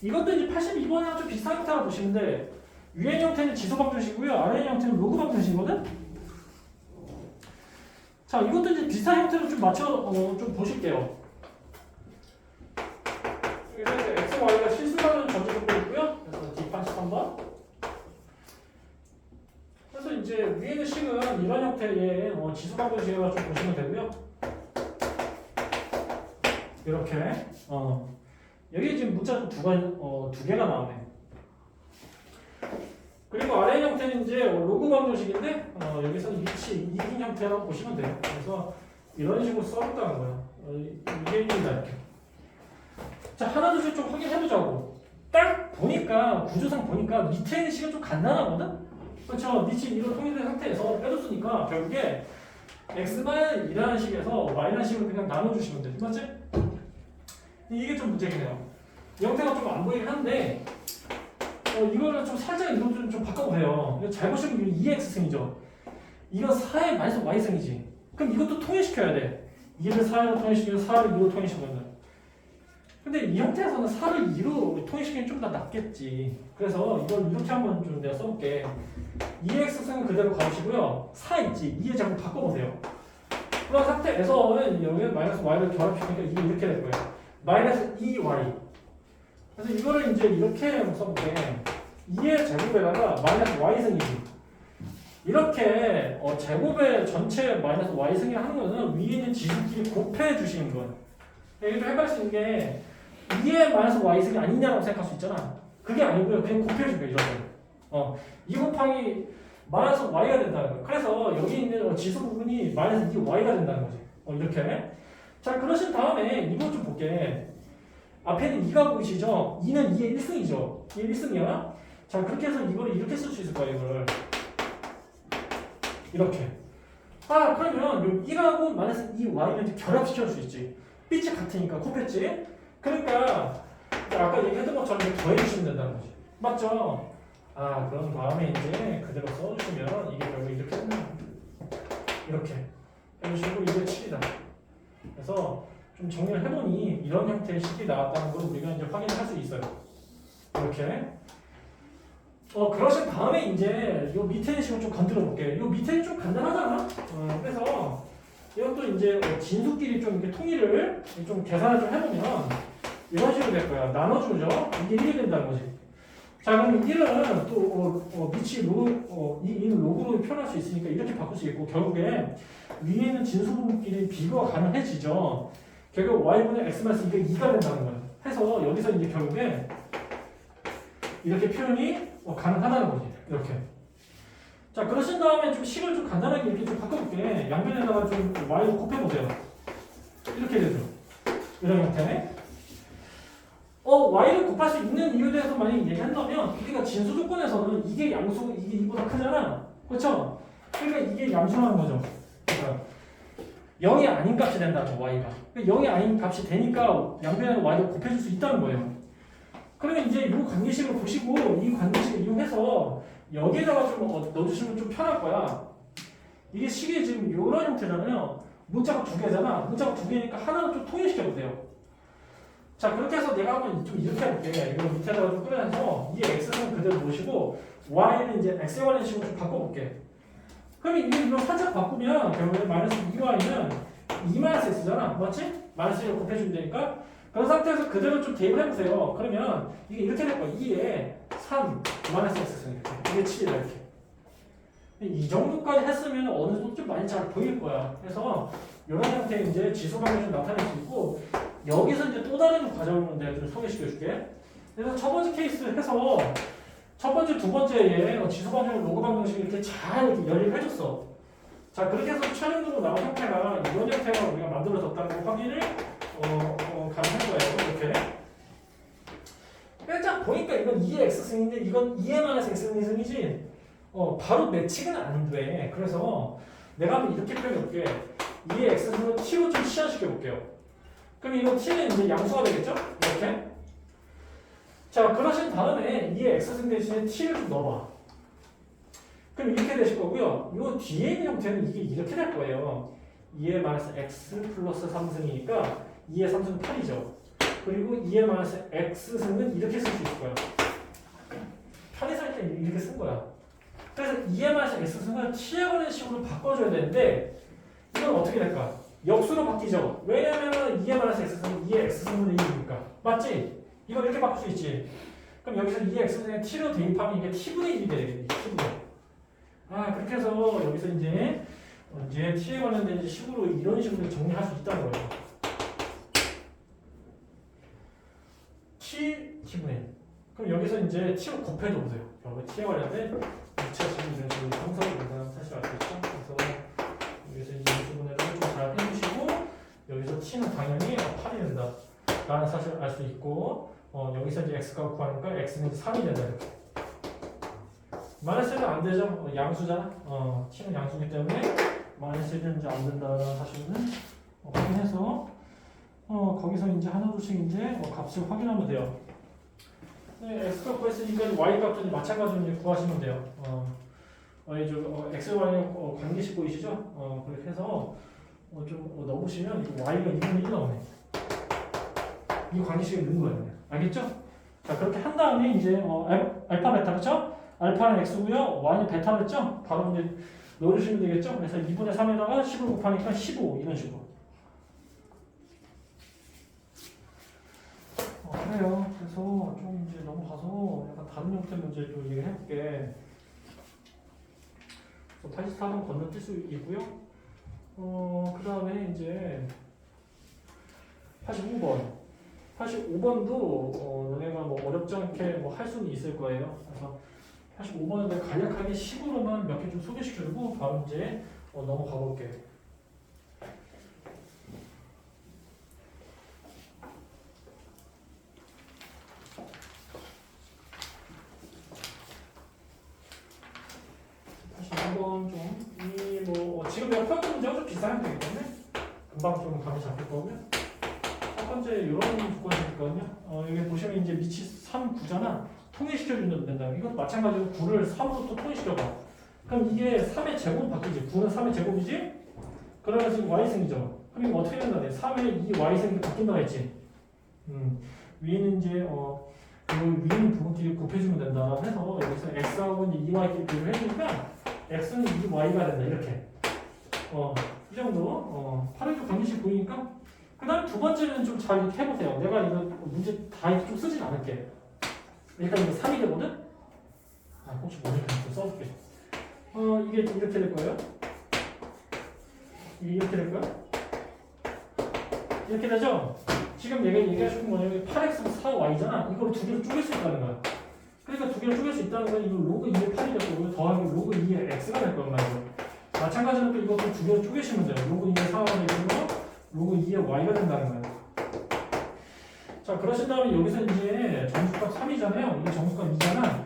이것도 이제 82번이랑 좀 비슷한 형태라고 보시면 돼. 위의 형태는 지수 방정식이고요. 아래의 형태는 로그 방정식이거든. 자, 이것도 이제 비슷한 형태로 좀 좀 보실게요. 여기서 이제 x, y가 실수라는 전제조건이 있고요. 그래서 D 83번. 그래서 이제 위에 있는 식은 이런 형태의 지수 방정식이라고 좀 보시면 되고요. 이렇게 여기 지금 문자 두 개가 나오네. 그리고 아래 형태는 이제 로그 방정식인데 여기서는 위치 이긴 형태라고 보시면 돼요. 그래서 이런 식으로 써봤다는 거예요. 이게 이긴다 이렇게. 자, 하나 둘씩 좀 확인해보자고. 딱 보니까 구조상 보니까 밑에 있는 식은 좀 간단하거든. 그렇죠? 밑이 이런 통일된 상태에서 빼줬으니까 결국에 x-1이라는 식에서 y라는 식으로 그냥 나눠주시면 돼. 맞지? 이게 좀 문제긴 해요. 형태가 좀 안 보이긴 한데 이거를 좀 살짝 이거 좀 바꿔보세요. 이거 잘 보시면 이거 2x승이죠. 이거 4의 마이너스 y승이지. 그럼 이것도 통일시켜야 돼. 2를 4로 통일시키면 4를 2로 통일시키면. 근데 이 형태에서는 4를 2로 통일시키면 좀 더 낫겠지. 그래서 이걸 이렇게 한번 좀 내가 써볼게. 2x승은 그대로 가보시고요. 4 있지. 2의 제곱 바꿔보세요. 그런 상태에서는 여기 마이너스 y를 결합시키니까 이게 이렇게 될 거예요. 마이너스 2y. 그래서 이거를 이제 이렇게 써볼게. 2의 제곱에다가 마이너스 y승이지. 이렇게 제곱의 전체 마이너스 y승이 하는 거는 위에 있는 지수끼리 곱해 주시는 거예요. 이게 좀 헷갈릴 수 있는 게 2의 마이너스 y승이 아니냐라고 생각할 수 있잖아. 그게 아니고요. 그냥 곱해 준 거예요. 이렇게. 2 곱하기 마이너스 y가 된다는 거예요. 그래서 여기 있는 지수 부분이 마이너스 2y가 된다는 거지. 이렇게. 자, 그러신 다음에 이거 좀 볼게. 앞에는 2가 보이시죠? 2는 2의 1승이죠. 2의 1승이야. 자, 그렇게 해서 이거를 이렇게 쓸 수 있을 거예요. 이거를 이렇게. 그러면 요 1하고 마이너스 2y는 이제 결합시킬 수 있지. 빛이 같으니까 곱했지. 그러니까 아까 얘기했던 것처럼 더해주시면 된다는 거지. 맞죠? 그런 다음에 이제 그대로 써주시면 이게 결국 이렇게 된다. 이렇게 해주시고 이게 7이다. 그래서 좀 정리를 해보니 이런 형태의 식이 나왔다는 걸 우리가 이제 확인을 할 수 있어요. 이렇게. 그러신 다음에 이제 요 밑에 있는 식을 좀 건드려 볼게요. 요 밑에는 좀 간단하잖아. 그래서 이것도 이제 진수끼리 좀 이렇게 통일을 좀 계산을 좀 해보면 이런 식으로 될 거야. 나눠주죠. 이게 1이 된다는 거지. 자, 그럼 1은 또 밑이 이는 로그로 표현할 수 있으니까 이렇게 바꿀 수 있고 결국에 위에 있는 진수 부분끼리 비교가 가능해지죠. 결국 y분의 x-2가 된다는 거예요. 해서 여기서 이제 결국에 이렇게 표현이 가능하다는 거지. 이렇게. 자, 그러신 다음에 좀 식을 좀 간단하게 이렇게 좀 바꿔볼게. 양변에다가 좀 y를 곱해보세요. 이렇게 되죠. 이런 형태. y를 곱할 수 있는 이유에 대해서 만약에 얘기한다면 우리가 진수 조건에서는 이게 양수, 이게 이보다 크잖아. 그렇죠? 그러니까 이게 양수라는 거죠. 그러니까 0이 아닌 값이 된다죠. y가. 0이 아닌 값이 되니까 양변에 y를 곱해줄 수 있다는 거예요. 그러면 이제 이 관계식을 보시고 이 관계식을 이용해서 여기에다가 좀 넣어주시면 좀 편할 거야. 이게 식이 지금 이런 형태잖아요. 문자가 두 개잖아. 문자가 두 개니까 하나는 좀 통일시켜보세요. 자, 그렇게 해서 내가 한번 좀 이렇게 해볼게. 이거 밑에다가 좀 끌어내서 이 x는 그대로 놓으시고 y는 이제 x에 관한 식으로 좀 바꿔볼게. 그러면 이거 살짝 바꾸면 결국에 마이너스 2y는 2-x잖아. 맞지? 마이너스 1을 곱해주면 되니까 그런 상태에서 그대로 좀 대입을 해보세요. 그러면 이게 이렇게 될 거야. 2에 3 마이너스 x승 이렇게. 이게 7이다 이렇게. 이 정도까지 했으면 어느 정도 좀 많이 잘 보일 거야. 그래서 이런 형태의 이제 지수 방정이 좀 나타낼 수 있고 여기서 이제 또 다른 과정을 내가 좀 소개시켜 줄게. 그래서 첫 번째 케이스 해서 첫 번째, 두 번째에 지수 방정을 로그 방정식을 이렇게 잘 이렇게 연립을 해줬어. 자, 그렇게 해서 최종적으로 나온 형태가 이런 형태가 우리가 만들어졌다는 걸 확인을 가능할 거예요. 이렇게. 딱 보니까 이건 2의 x승인데 이건 2의 마이너스 x승이지 바로 매칭은 안 돼. 그래서 내가 한번 이렇게 표현해볼게. 2의 x승을 t로 좀 치환시켜 볼게요. 그럼 이거 t는 이제 양수가 되겠죠? 이렇게. 자, 그러신 다음에 2의 x승 대신에 t를 좀 넣어봐. 그럼 이렇게 되실 거고요. 이 뒤에 있는 형태는 이게 이렇게 될 거예요. 2의 마이너스 x 플러스 3승이니까 2의 3승은 8이죠. 그리고 2의 마이너스 x승은 이렇게 쓸 수 있을 거야. 편해서 할 때 이렇게 쓴 거야. 그래서 2의 마이너스 x승을 t에 관한 식으로 바꿔줘야 되는데 이건 어떻게 될까? 역수로 바뀌죠. 왜냐면 2의 마이너스 x승은 2의 x승분의 1이니까. 맞지? 이거 이렇게 바꿀 수 있지. 그럼 여기서 2의 x승에 t로 대입하면 이게 t분의 1이 되겠네. t분의. 아, 그렇게 해서 여기서 이제 t에 관련된 이제 식으로 이런 식으로 정리할 수 있다는 거예요. t분의 1. 그럼 여기서 이제 t로 곱해줘 보세요. 여기 t에 관련된 2차 식으로 이런 식으로 형성이 된다는 사실 알고 있죠? 그래서 여기서 이제 이 부분을 좀 잘 해주시고 여기서 t는 당연히 8이 된다 라는 사실을 알 수 있고 여기서 이제 x가 구하니까 x는 3이 된다 이렇게. 마이너스 1은 안 되죠? 양수잖아? t는 양수기 때문에 마이너스 1은 이제 안 된다는 사실은 확인해서 거기서 이제 하나둘씩 이제 값을 확인하면 돼요. 네, x가 구했으니까 y 값도 마찬가지로 이제 구하시면 돼요. x, y 관계식 보이시죠? 그렇게 해서 좀 넣으시면 이거 y가 2분의 1 나오네. 이 관계식을 넣은 거예요. 알겠죠? 자, 그렇게 한 다음에 이제 알파, 베타, 그렇죠? 알파는 x고요, y는 베타겠죠? 바로 이제 넣어주시면 되겠죠? 그래서 2분의 3에다가 10을 곱하니까 15 이런 식으로. 그래요. 그래서 좀 이제 넘어가서 약간 다른 형태 문제도 얘기를 해볼게. 84번 건너뛸 수 있고요. 그 다음에 이제 85번. 85번도 너네가 뭐 어렵지 않게 뭐 할 수는 있을 거예요. 그래서 85번은 간략하게 식으로만 몇 개 좀 소개시켜주고 바로 이제 넘어가 볼게. 한번 좀이뭐 지금 내가 풀었던 문제가 좀 비슷하면 되기 때문에 금방 좀 감이 잡힐 거고요. 첫 번째 이런 조건이 있거든요. 여기 보시면 이제 밑이 3, 9잖아. 통일시켜주면 된다. 이것도 마찬가지로 9를 3으로 또 통일시켜봐. 그럼 이게 3의 제곱 바뀌지. 9는 3의 제곱이지? 그러면 지금 y승이죠. 그럼 이거 어떻게 된다? 3의 이 y승이 바뀐다고 했지. 위는 이제 그 위인 부분끼리 곱해주면 된다. 해서 여기서 x하고 이제 2y끼리 비교를 해주니까 x는 2y가 된다. 이렇게. 이 정도. 8의 관계식 보이니까. 그 다음 두 번째는 좀 잘 해보세요. 내가 이거 문제 다 좀 쓰진 않을게. 일단 이거 3이 되거든? 혹시 모르니까 좀 써줄게. 이게 좀 이렇게 될 거예요. 이게 이렇게 될 거야. 이렇게 되죠? 지금 내가 얘기하고 싶은 거는 8x 4y잖아. 이걸 두 개로 쪼갤 수 있다는 거야. 그러니까 두 개로 쪼갤 수 있다는 건 이거 로그 2의 8이 될 거고요. 더하기 로그 2의 x가 될 거란 말이에요. 마찬가지로 또 이것도 두 개로 쪼개시면 돼요. 로그 2의 4가 되고 로그 2의 y가 된다는 거예요. 자, 그러신 다음에 여기서 이제 정수값 3이잖아요. 이게 정수값 2잖아.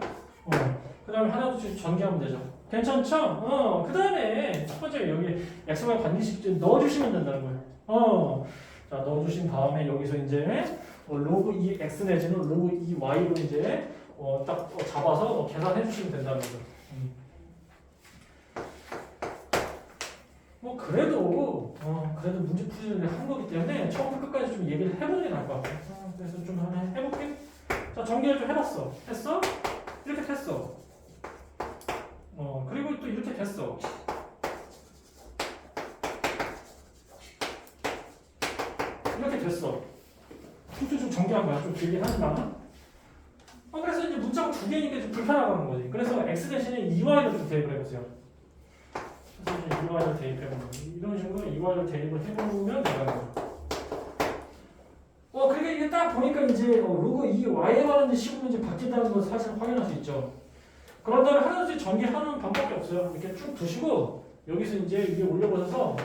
그 다음에 하나 둘씩 전개하면 되죠. 괜찮죠? 그 다음에 첫 번째 여기 xy 관계식 넣어주시면 된다는 거예요. 자, 넣어주신 다음에 여기서 이제 로그 2x 내지는 로그 2y로 이제 딱 잡아서 계산해 주시면 된다는 거죠. 뭐 그래도 문제 풀이를 한 거기 때문에 처음부터 끝까지 좀 얘기를 해보는 게 나을 것 같아요. 그래서 좀 한번 해볼게. 자, 정리를 좀 해봤어. 했어? 이렇게 됐어. 그리고 또 이렇게 됐어. 이렇게 됐어. 툭툭 좀 정리한 거야. 좀 길게 하지만. 그래서 이제 문자가 두 개니까 좀 불편하다는 거지. 그래서 x 대신에 2y를 좀 대입을 해보세요. 그래서 이제 2y를 대입해보면 이런 식으로 2y를 대입을 해보면 되는 거죠. 그러니까 이게 딱 보니까 이제 로그 2y에 관한 식으로 이제 바뀐다는 걸 사실 확인할 수 있죠. 그런 다음에 하나씩 전개하는 방법밖에 없어요. 이렇게 쭉 두시고 여기서 이제 위에 올려보셔서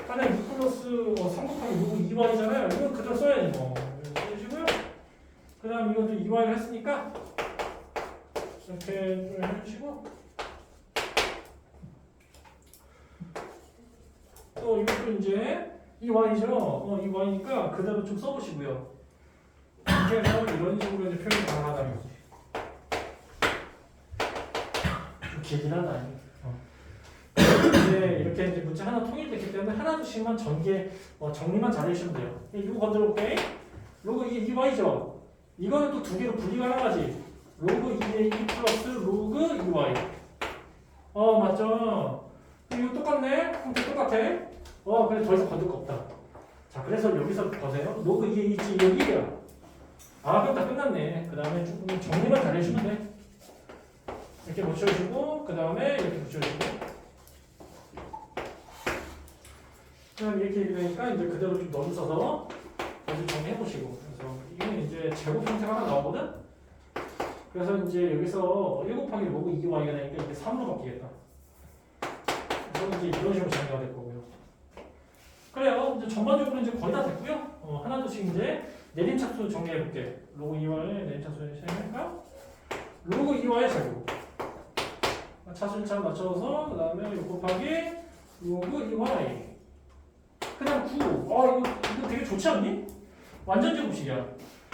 하나 6 플러스 3 곱하기 로그 2y잖아요. 이건 그대로 써야지 뭐. 써주시고요. 그 다음 이것도 2y를 했으니까 이렇게 좀 해주시고 이것도 이제 이 y죠. 이 y니까 그대로 좀 써보시고요. 이렇게 해서 이런 식으로 이제 표현이 가능하다는 거지. 좀 길긴 하다. 이제 이렇게 이제 문제 하나 통일됐기 때문에 하나둘씩만 정리만 잘 해주시면 돼요. 이거 건드려 볼게. 로그 이 y죠. 이거는 또 두 개로 분리가 가능하지. 로그 2의 2 플러스 로그 2y. 맞죠? 이거 똑같네? 형태 똑같아? 그래 더 이상 건들 거 없다. 자, 그래서 여기서 보세요. 로그 2의 2지 여기 1이야. 그럼 다 끝났네. 그 다음에 조금 정리만 잘 해주면 돼. 이렇게 붙여주고, 그 다음에 이렇게 붙여주고. 그럼 이렇게 되니까 이제 그대로 좀 넣어주셔서 다시 정리해보시고. 그래서 이게 이제 제곱 형태가 하나 나오거든? 그래서 이제 여기서 1 곱하기 로그 2y가 되니까 이게 3으로 바뀌겠다. 그래서 이제 이런 식으로 정리가 될 거고요. 그래요. 이제 전반적으로 이제 거의 다 됐고요. 하나둘씩 이제 내림차수 정리해볼게. 로그 2y의 내림차수 정리할까? 로그 2y의 제곱. 차수 1차 맞춰서, 그 다음에 6 곱하기 로그 2y. 그 다음 9. 이거 되게 좋지 않니? 완전 제곱식이야.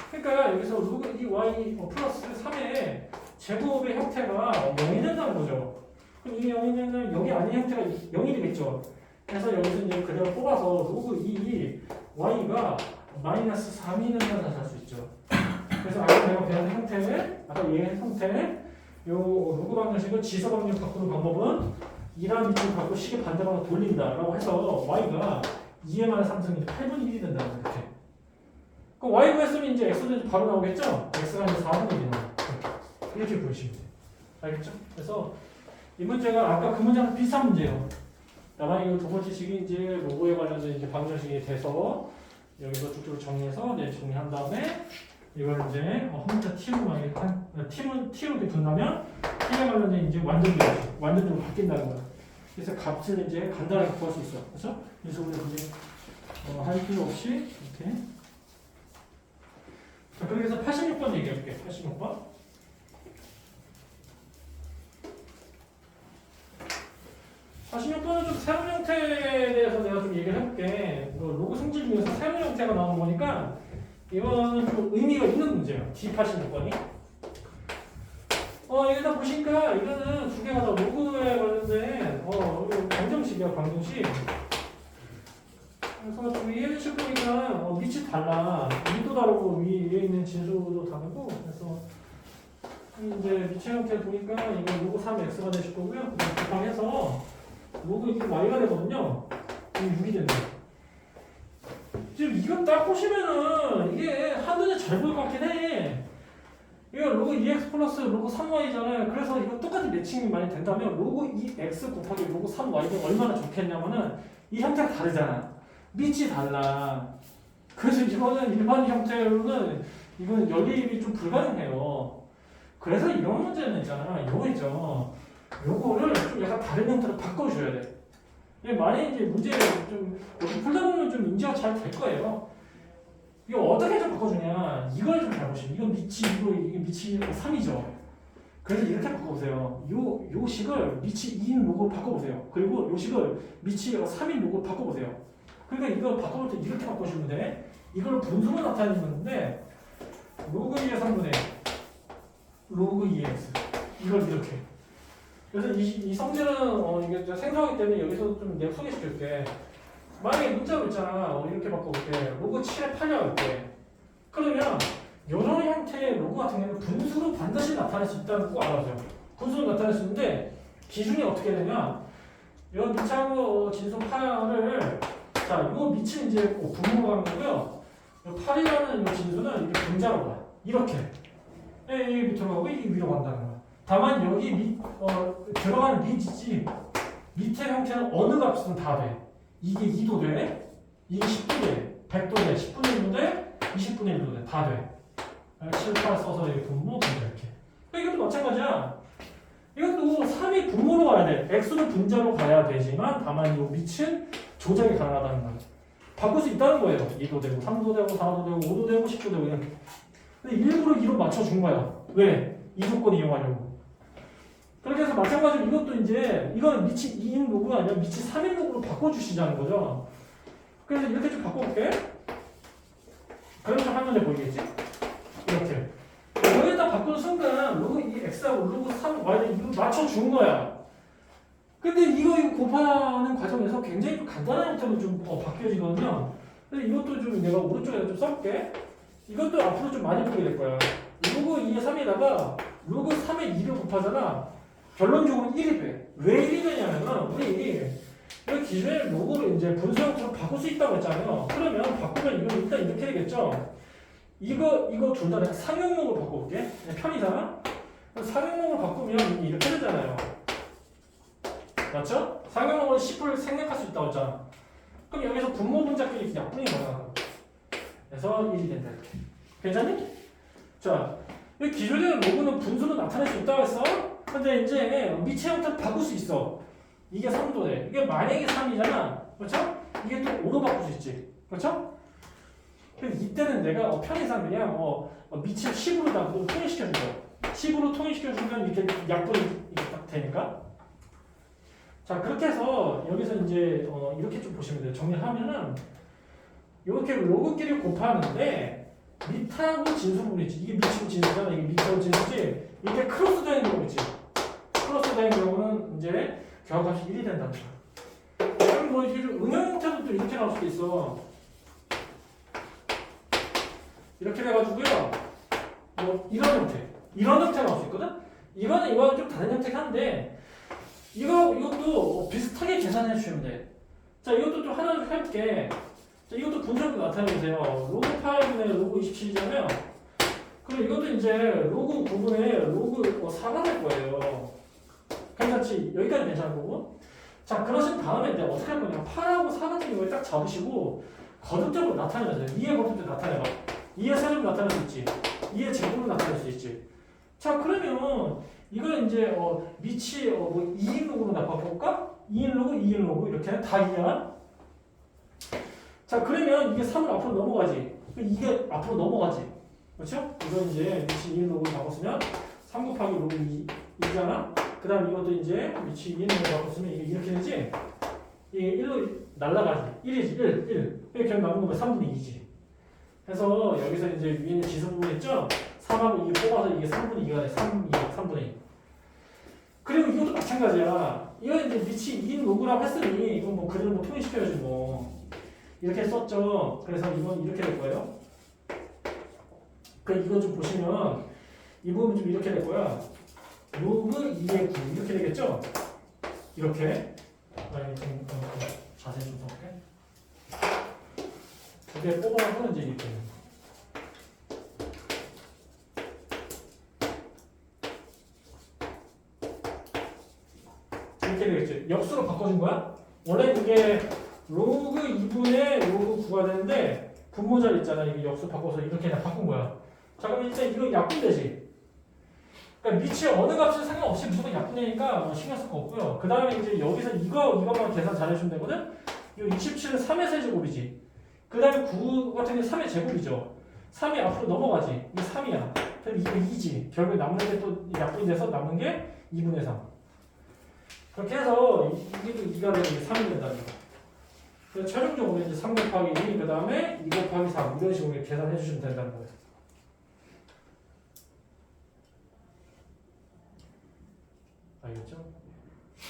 그러니까 여기서 로그 2y 플러스 3의 제곱의 형태가 0이 된다는 거죠. 그럼 이게 0이 되면 여기 안에 형태가 0이 되겠죠. 그래서 여기서 이제 그대로 뽑아서 로그 2y가 마이너스 3이 된다는 할 수 있죠. 그래서 아까 내가 배운 형태를, 아까 얘의 형태를 요 로그 방정식을 지수 방정 바꾸는 방법은 2라는 밑으로 갖고 식의 반대 방향으로 돌린다라고 해서 y가 2의 마이너스 3승이 8분의 1이 된다는 거죠. 그럼 y 구했으면 이제 x도 바로 나오겠죠? x가 이제 4분의 1이 나와요. 이렇게 보시면 돼요. 알겠죠? 그래서 이 문제가 아까 그 문제랑 비슷한 문제예요. 다만 이거 두 번째 식이 이제 로고에 관련된 이제 방정식이 돼서 여기서 쭉쭉 정리해서 정리한 다음에 이걸 이제 혼자 t로 만약에 t로 이렇게 둔다면 t에 관련된 이제 완전적으로 바뀐다는 거야. 그래서 값을 이제 간단하게 구할 수 있어. 그렇죠? 그래서 우리가 이제 할 필요 없이 이렇게. 자, 그래서 86번 얘기해볼게. 86번. 46번은 좀 새로운 형태에 대해서 내가 좀 얘기를 해볼게. 로그 성질 중에서 새로운 형태가 나오는 거니까 이거는 좀 의미가 있는 문제예요. D86번이. 일단 보시니까 이거는 두 개가 다 로그에 관련된 방정식이야, 방정식. 그래서 위에 식 보니까 밑이 달라. 위도 다르고 위에 있는 진수도 다르고. 그래서 이제 밑의 형태 보니까 이거 로그 3x가 되실 거고요. 곱하기해서 로그 이게 y가 되거든요. 이게 6이 된다. 지금 이거 딱 보시면은 이게 한눈에 잘 보일 것 같긴 해. 이거 로그 2x 플러스 로그 3y잖아요. 그래서 이거 똑같이 매칭이 많이 된다면 로그 2x 곱하기 로그 3y가 얼마나 좋겠냐면은 이 형태가 다르잖아. 밑이 달라. 그래서 이거는 일반 형태로는 이거는 연립이 좀 불가능해요. 그래서 이런 문제는 있잖아. 요거 있죠. 요거를 좀 약간 다른 형태로 바꿔줘야 돼. 이게 많이 이제 문제 좀 풀다 보면 좀 인지가 잘 될 거예요. 이거 어떻게 좀 바꿔주냐? 이걸 좀 잘 보시면 이건 이게 밑이 3이죠. 그래서 이렇게 바꿔보세요. 요 식을 밑이 2인 로그로 바꿔보세요. 그리고 요 식을 밑이 3인 로그로 바꿔보세요. 그러니까 이거 바꿔볼 때 이렇게 바꿔주면 돼. 이걸 분수로 나타내는데 로그 2의 3분의 로그 2x 이걸 이렇게. 그래서 이 성질은 이게 생소하기 때문에 여기서 좀 내가 소개시켜줄게. 만약에 문자로 있잖아. 이렇게 바꿔볼게. 로그 7에 8이라고 할게. 그러면 이런 형태의 로그 같은 경우는 분수로 반드시 나타낼 수 있다는 거 꼭 알아줘요. 분수로 나타낼 수 있는데 기준이 어떻게 되냐? 이 밑하고 진수 8을 자, 요 밑이 이제 분모로 가는 거고요. 요 8이라는 요 진수는 이렇게 분자로 가. 이렇게. 이게 밑으로 가고 이게 위로 간다는 거야. 다만 여기 들어가는 밑이지 밑의 형태는 어느 값이든 다 돼. 이게 2도 돼. 이게 10도 돼. 100도 돼. 10분의 1도 돼. 20분의 1도 돼. 다 돼. 7, 8 써서 이렇게 분모, 분자 이렇게. 이것도 마찬가지야. 이것도 3이 분모로 가야 돼. x도 분자로 가야 되지만 다만 이 밑은 조작이 가능하다는 거야. 바꿀 수 있다는 거예요. 2도 되고 3도 되고 4도 되고 5도 되고 10도 되고 이렇게. 근데 일부러 2로 맞춰준 거야. 왜? 이 조건을 이용하려고. 그렇게 해서 마찬가지로 이것도 이제 이거는 미치 2인 로그가 아니라 미치 3인 로그로 바꿔주시자는 거죠. 그래서 이렇게 좀 바꿔볼게. 그러면 좀 한눈에 보이겠지? 이렇게. 여기다 바꾸는 순간 로그 2x하고 로그 3y 이거 맞춰준 거야. 근데 이거 곱하는 과정에서 굉장히 좀 간단한 형태로 좀 바뀌어지거든요. 그래서 이것도 좀 내가 오른쪽에다 좀 써볼게. 이것도 앞으로 좀 많이 보게 될 거야. 로그 2의 3에다가 로그 3의 2를 곱하잖아. 결론적으로 1이 돼. 왜 1이 되냐면은 우리 여기 기존의 로그를 이제 분수 형태로 바꿀 수 있다고 했잖아요. 그러면 바꾸면 이건 일단 이렇게 되겠죠. 이거 둘 다 내가 상용목으로 바꿔볼게. 편의상. 상용목으로 바꾸면 이렇게 되잖아요. 맞죠? 상용목은 10을 생략할 수 있다고 했잖아. 그럼 여기서 분모 분자끼리 약분이 뭐야? 그래서 1이 된다 이렇게. 괜찮니? 자, 여기 기존의 로그는 분수로 나타낼 수 있다고 했어. 근데 이제 미치 형태를 바꿀 수 있어. 이게 3도래. 이게 만약에 3이잖아. 그렇죠? 이게 또 5로 바꿀 수 있지. 그렇죠? 그래서 이때는 내가 편의상 그냥 미치를 10으로 다 통일시켜준 거야. 10으로 통일시켜주면 이렇게 약분이 이렇게 딱 되니까. 자, 그렇게 해서 여기서 이제 이렇게 좀 보시면 돼요. 정리하면은 이렇게 로그끼리 곱하는데 밑하고 진수 부분이 있지. 이게 밑이고 진수잖아. 이게 밑하고 진수지. 이렇게 크로스 되는 경우 있지. 크로스 되는 경우는 이제 결합값이 1이 된다는 거야. 그럼 뭐 응용 형태도 또 이렇게 나올 수도 있어. 이렇게 돼가지고요. 뭐 이런 형태 나올 수 있거든. 이거는 좀 다른 형태긴 한데 이것도 비슷하게 계산해 주시면 돼. 자, 이것도 좀 하나 좀 해볼게. 자, 이것도 분석으로 나타내주세요. 로그 8분의 로그 27이잖아요. 그럼 이것도 이제 로그 9분의 로그 4가 될 거예요. 괜찮지? 여기까지 괜찮은 거고. 자, 그러신 다음에 이제 어떻게 할 거냐. 8하고 4 같은 경우에 딱 잡으시고 거듭적으로 나타내야 돼. 2의 거듭적으로 나타내봐. 2의 세제로 나타낼 수 있지. 2의 제곱으로 나타낼 수 있지. 자, 그러면 이걸 이제 미치 뭐 2인 로그로 바꿔볼까? 2인 로그, 2인 로그 이렇게 다 이해한? 자, 그러면 이게 3을 앞으로 넘어가지. 이게 앞으로 넘어가지. 그렇죠? 이건 이제 미치 2인 로그로 바꿨으면 3 곱하기 로그 2잖아. 그 다음 이것도 이제 미치 2인 로그로 바꿨으면 이게 이렇게 되지. 이게 1로 날라가지. 1이지. 1. 이렇게 남은 거면 3분의 2지. 그래서 여기서 이제 위에 있는 지수 부분 있죠? 3하고 2 뽑아서 이게 3분의 2가 돼. 3분의 2. 그리고 이것도 마찬가지야. 이거 이제 미치 2인 로그라고 했으니 이건 뭐 그대로 뭐 통일시켜야지 뭐. 이렇게 썼죠. 그래서 이건 이렇게 될 거예요. 그 이거 좀 보시면 이 부분 좀 이렇게 될 거야. 로그 2의 9 이렇게 되겠죠? 이렇게. 좀 자세히 좀 써볼게. 두 개 뽑아서 이제 이렇게. 이렇게 되겠죠. 역수로 바꿔준 거야. 원래 이게 로그 2분의 로그 9가 되는데 분모자리 있잖아. 이게 역수 바꿔서 이렇게 그냥 바꾼 거야. 자, 그럼 이제 이거 약분되지. 그러니까 미치의 어느 값이 상관없이 무조건 약분되니까 신경 쓸 거 없고요. 그 다음에 이제 여기서 이것만 계산 잘 해주면 되거든. 이 27은 3의 세제곱이지. 그 다음에 9 같은 경우 3의 제곱이죠. 3이 앞으로 넘어가지. 이게 3이야. 그럼 이게 2지. 결국에 남는 게 또 약분이 돼서 남는 게 2분의 3. 그렇게 해서 이게 또 2가 되면 3이 된다는 거. 그래서 최종적으로 이제 3 곱하기 2, 그 다음에 2 곱하기 3 이런 식으로 계산해 주시면 된다는 거예요. 알겠죠?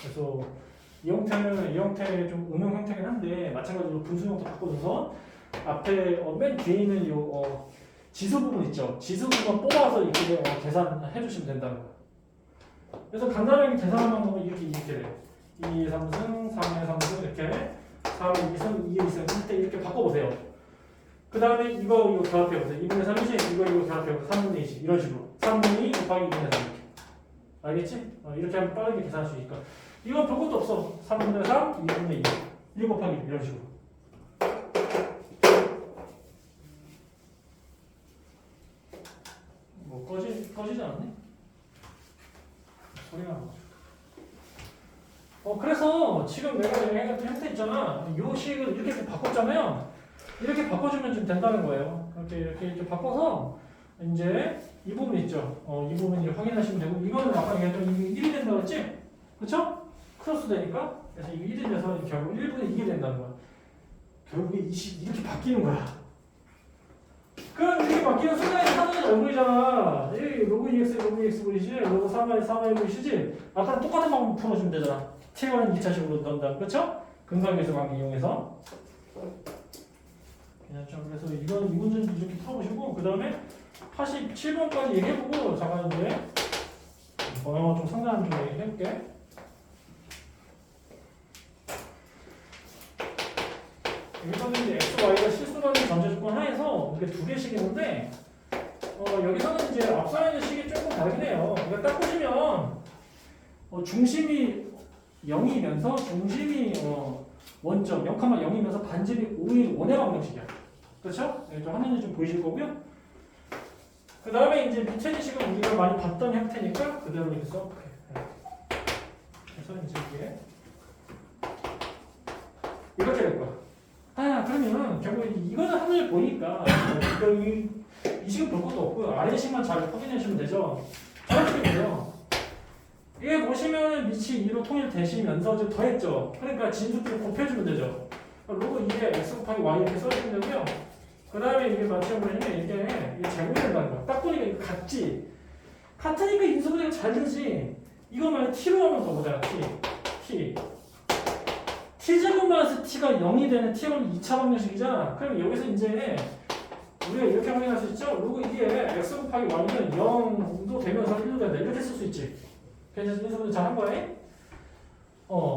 그래서 이 형태는 좀 응용 형태긴 한데 마찬가지로 분수 형태 바꿔줘서 앞에 맨 뒤에 있는 요 지수 부분 있죠? 지수 부분 뽑아서 이렇게 계산해 주시면 된다는 거예요. 그래서 간단하게 계산하는 방법은 이렇게 돼요. 2의 3승, 3의 3승 이렇게 3의 2승, 2의 2승 이렇게 바꿔보세요. 그 다음에 이거 결합해보세요. 2분의 3이지? 이거 결합해보세요. 3분의 2지? 이런 식으로 3분의 2 곱하기 2분의 3 이렇게. 알겠지? 이렇게 하면 빠르게 계산할 수 있으니까 이건 별것도 없어. 3분의 3, 2분의 2 1 곱하기 2 이런 식으로. 뭐 꺼지지 않았네? 소리가 안 나죠. 그래서 지금 내가 얘기했던 형태 있잖아. 요 식을 이렇게 바꿨잖아요. 이렇게 바꿔주면 좀 된다는 거예요. 이렇게 바꿔서 이제 이 부분 있죠. 이 부분 이제 확인하시면 되고 이거는 아까 얘기했던 이게 1이 된다는 된다고 했지? 그쵸? 크로스 되니까 그래서 이게 1이 돼서 결국 1분의 2게 된다는 거야. 결국에 이렇게 바뀌는 거야. 그럼 이렇게 바뀌는 순간에 하나는 얼굴이잖아. 이 로그 2x 로그 2x 보이지? 로그 3y 3y 보이시지? 아까랑 똑같은 방법 풀어주면 되잖아. T1은 2차식으로 넣는다. 그쵸? 근각계수 관계 이용해서. 그냥 좀 그래서 이 문제는 이렇게 풀어보시고 그 다음에 87번까지 얘기해보고 잠깐 이제 번역어 좀 상담 좀 얘기해볼게. 여기서는 이제 x, y가 실수라는 전제 조건 하에서 이게 두 개씩 있는데 여기서는 이제 앞서 있는 식이 조금 다르긴 해요. 그러니까 딱 보시면 중심이 0이면서 중심이 원점 0,0이면서 반지름이 5인 원의 방정식이야. 그렇죠? 네, 좀 화면이 좀 보이실 거고요. 그 다음에 이제 밑에 있는 식은 우리가 많이 봤던 형태니까 그대로 이렇게 써볼게. 그래서 이제 이게 이렇게 될 거야. 아 그러면 결국 이거는 하늘 보니까 이 식은 볼 것도 없고요. 아래 식만 잘 확인하시면 되죠. 저렇게 돼요. 이게 보시면 밑이 2로 통일되시면서 좀 더했죠. 그러니까 진수끼리 곱해주면 되죠. 로그 2에 x 곱하기 y 이렇게 써주시면 되고요. 그 다음에 이게 맞춰보시면 이게 제곱이 된다는 거야. 딱 보니까 이거 같지. 같으니까 인수분해가 잘 되지. 이거만 t로 하면 더 보잖아. t. t제곱 마이너스 t가 0이 되는 t는 2차 방정식이잖아. 그럼 여기서 이제 우리가 이렇게 확인할 수 있죠. 로그 2에 x 곱하기 y는 0도 되면서 1도 된다. 이렇게 쓸 수 있지. 그래서 인수분해 잘 한 거야.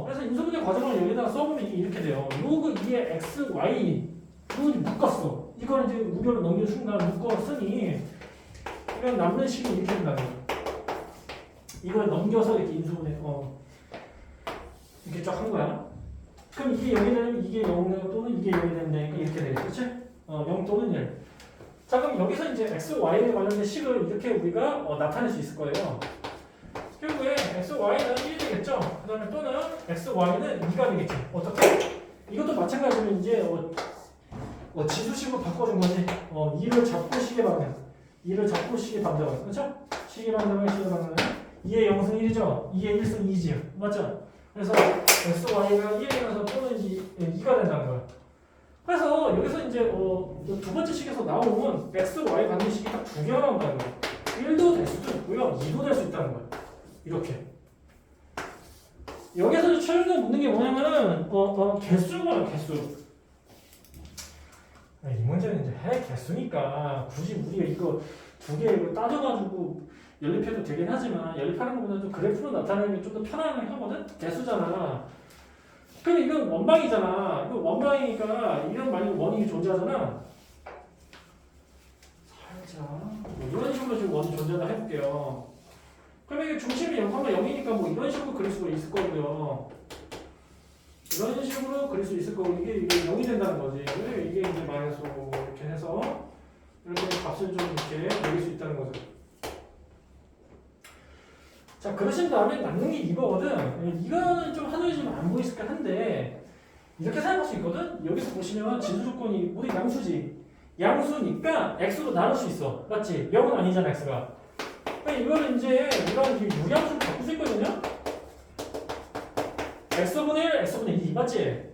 그래서 인수분해 과정을 여기다가 써보면 이게 이렇게 돼요. 로그 2의 x, y 이거 묶었어. 이거는 이제 우변을 넘기는 순간 묶었으니 이건 남는 식이 이렇게 된다는 거야. 이걸 넘겨서 이렇게 인수분해 이렇게 쫙 한 거야. 그럼 이게 0이 되면 이게 0 또는 이게 0이 된다니까 이렇게 되겠지. 그렇지? 0 또는 1. 자 그럼 여기서 이제 x, y에 관련된 식을 이렇게 우리가 나타낼 수 있을 거예요. 결국에 x, y는 1이 되겠죠. 그 다음에 또는 x, y는 2가 되겠지. 어떻게? 이것도 마찬가지로 이제 지수식으로 바꿔준 거지. 2를 잡고 식의 방향. 2를 잡고 식의 반대방. 그렇죠? 식의 반대방이 식의 방향은 2의 0승 1이죠. 2의 1승 2지요. 맞죠? 그래서 x, y가 1이면서 또는 2가 된다는 거야. 그래서 여기서 이제 두 번째 식에서 나오는 x, y 관계식이 딱 두 개가 나온다는 거야. 1도 될 수도 있고요. 2도 될 수 있다는 거야. 이렇게. 여기서 최근에 묻는 게 뭐냐면은 개수가 개수. 이 문제는 이제 해 개수니까 굳이 우리가 이거 두 개 이거 따져가지고 연립해도 되긴 하지만 연립하는 것보다도 그래프로 나타내는 게 좀 더 편하긴 하거든. 개수잖아. 근데 이건 원방이잖아. 이거 원방이니까 이런 말고 원이 존재하잖아. 살짝 이런 식으로 지금 원이 존재한다 해볼게요. 그러면 이게 중심이 0,0이니까 뭐 이런 식으로 그릴 수가 있을 거고요. 이런 식으로 그릴 수 있을 거고 이게 0이 된다는 거지. 이게 이제 마이너스 이렇게 해서 이렇게 값을 좀 이렇게 매길 수 있다는 거죠. 자 그러신 다음에 남는 게 이거거든. 이거는 좀 하늘이 좀 안 보이실 것 한데 이렇게 생각할 수 있거든. 여기서 보시면 진수 조건이 우리 양수지. 양수니까 x로 나눌 수 있어. 맞지? 0은 아니잖아 x가. 이거는 이제 이런 유리함수를 바꿀 수 있거든요. x분의 1, x분의 2 맞지?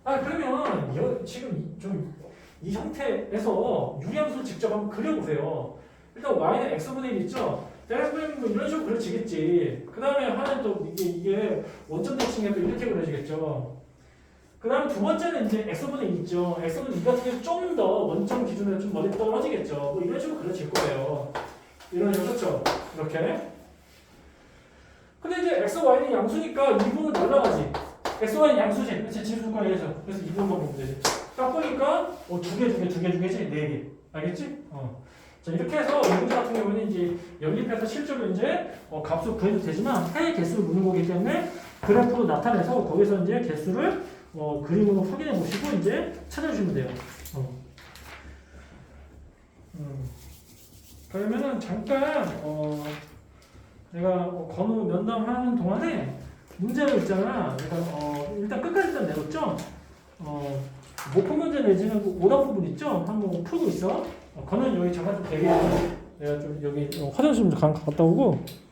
그러면 지금 좀 이 형태에서 유리함수를 직접 한번 그려보세요. 일단 y는 x분의 1 있죠? 그러면 뭐 이런 식으로 그려지겠지. 그 다음에 하나는 또 이게 원점 대칭에 또 이렇게 그려지겠죠. 그 다음에 두 번째는 이제 x분의 2 있죠. x분의 2 같은 경우 좀 더 원점 기준으로 좀 멀리 떨어지겠죠. 뭐 이런 식으로 그려질 거예요. 이런 식으로 그렇죠? 이렇게. 근데 이제 x, y는 양수니까 2분은 날라가지. x, y는 양수지. 그치? 진수조건에 의해서. 그래서 2분만 보면 되지. 딱 보니까 두 개지? 4개. 알겠지? 자, 이렇게 해서 이 문제 같은 경우는 이제 연립해서 실제로 이제 값을 구해도 되지만 해의 개수를 묻는 거기 때문에 그래프로 나타내서 거기서 이제 개수를 그림으로 확인해 보시고 이제 찾아주시면 돼요. 그러면은 잠깐 내가 건우 면담하는 동안에 문제가 있잖아. 내가 일단 끝까지 일단 내렸죠. 모품 문제 내지는 오답 부분 있죠. 한번 풀고 있어. 건우는 여기 잠깐 좀 대기해. 내가 좀 여기 화장실 좀 갔다 오고.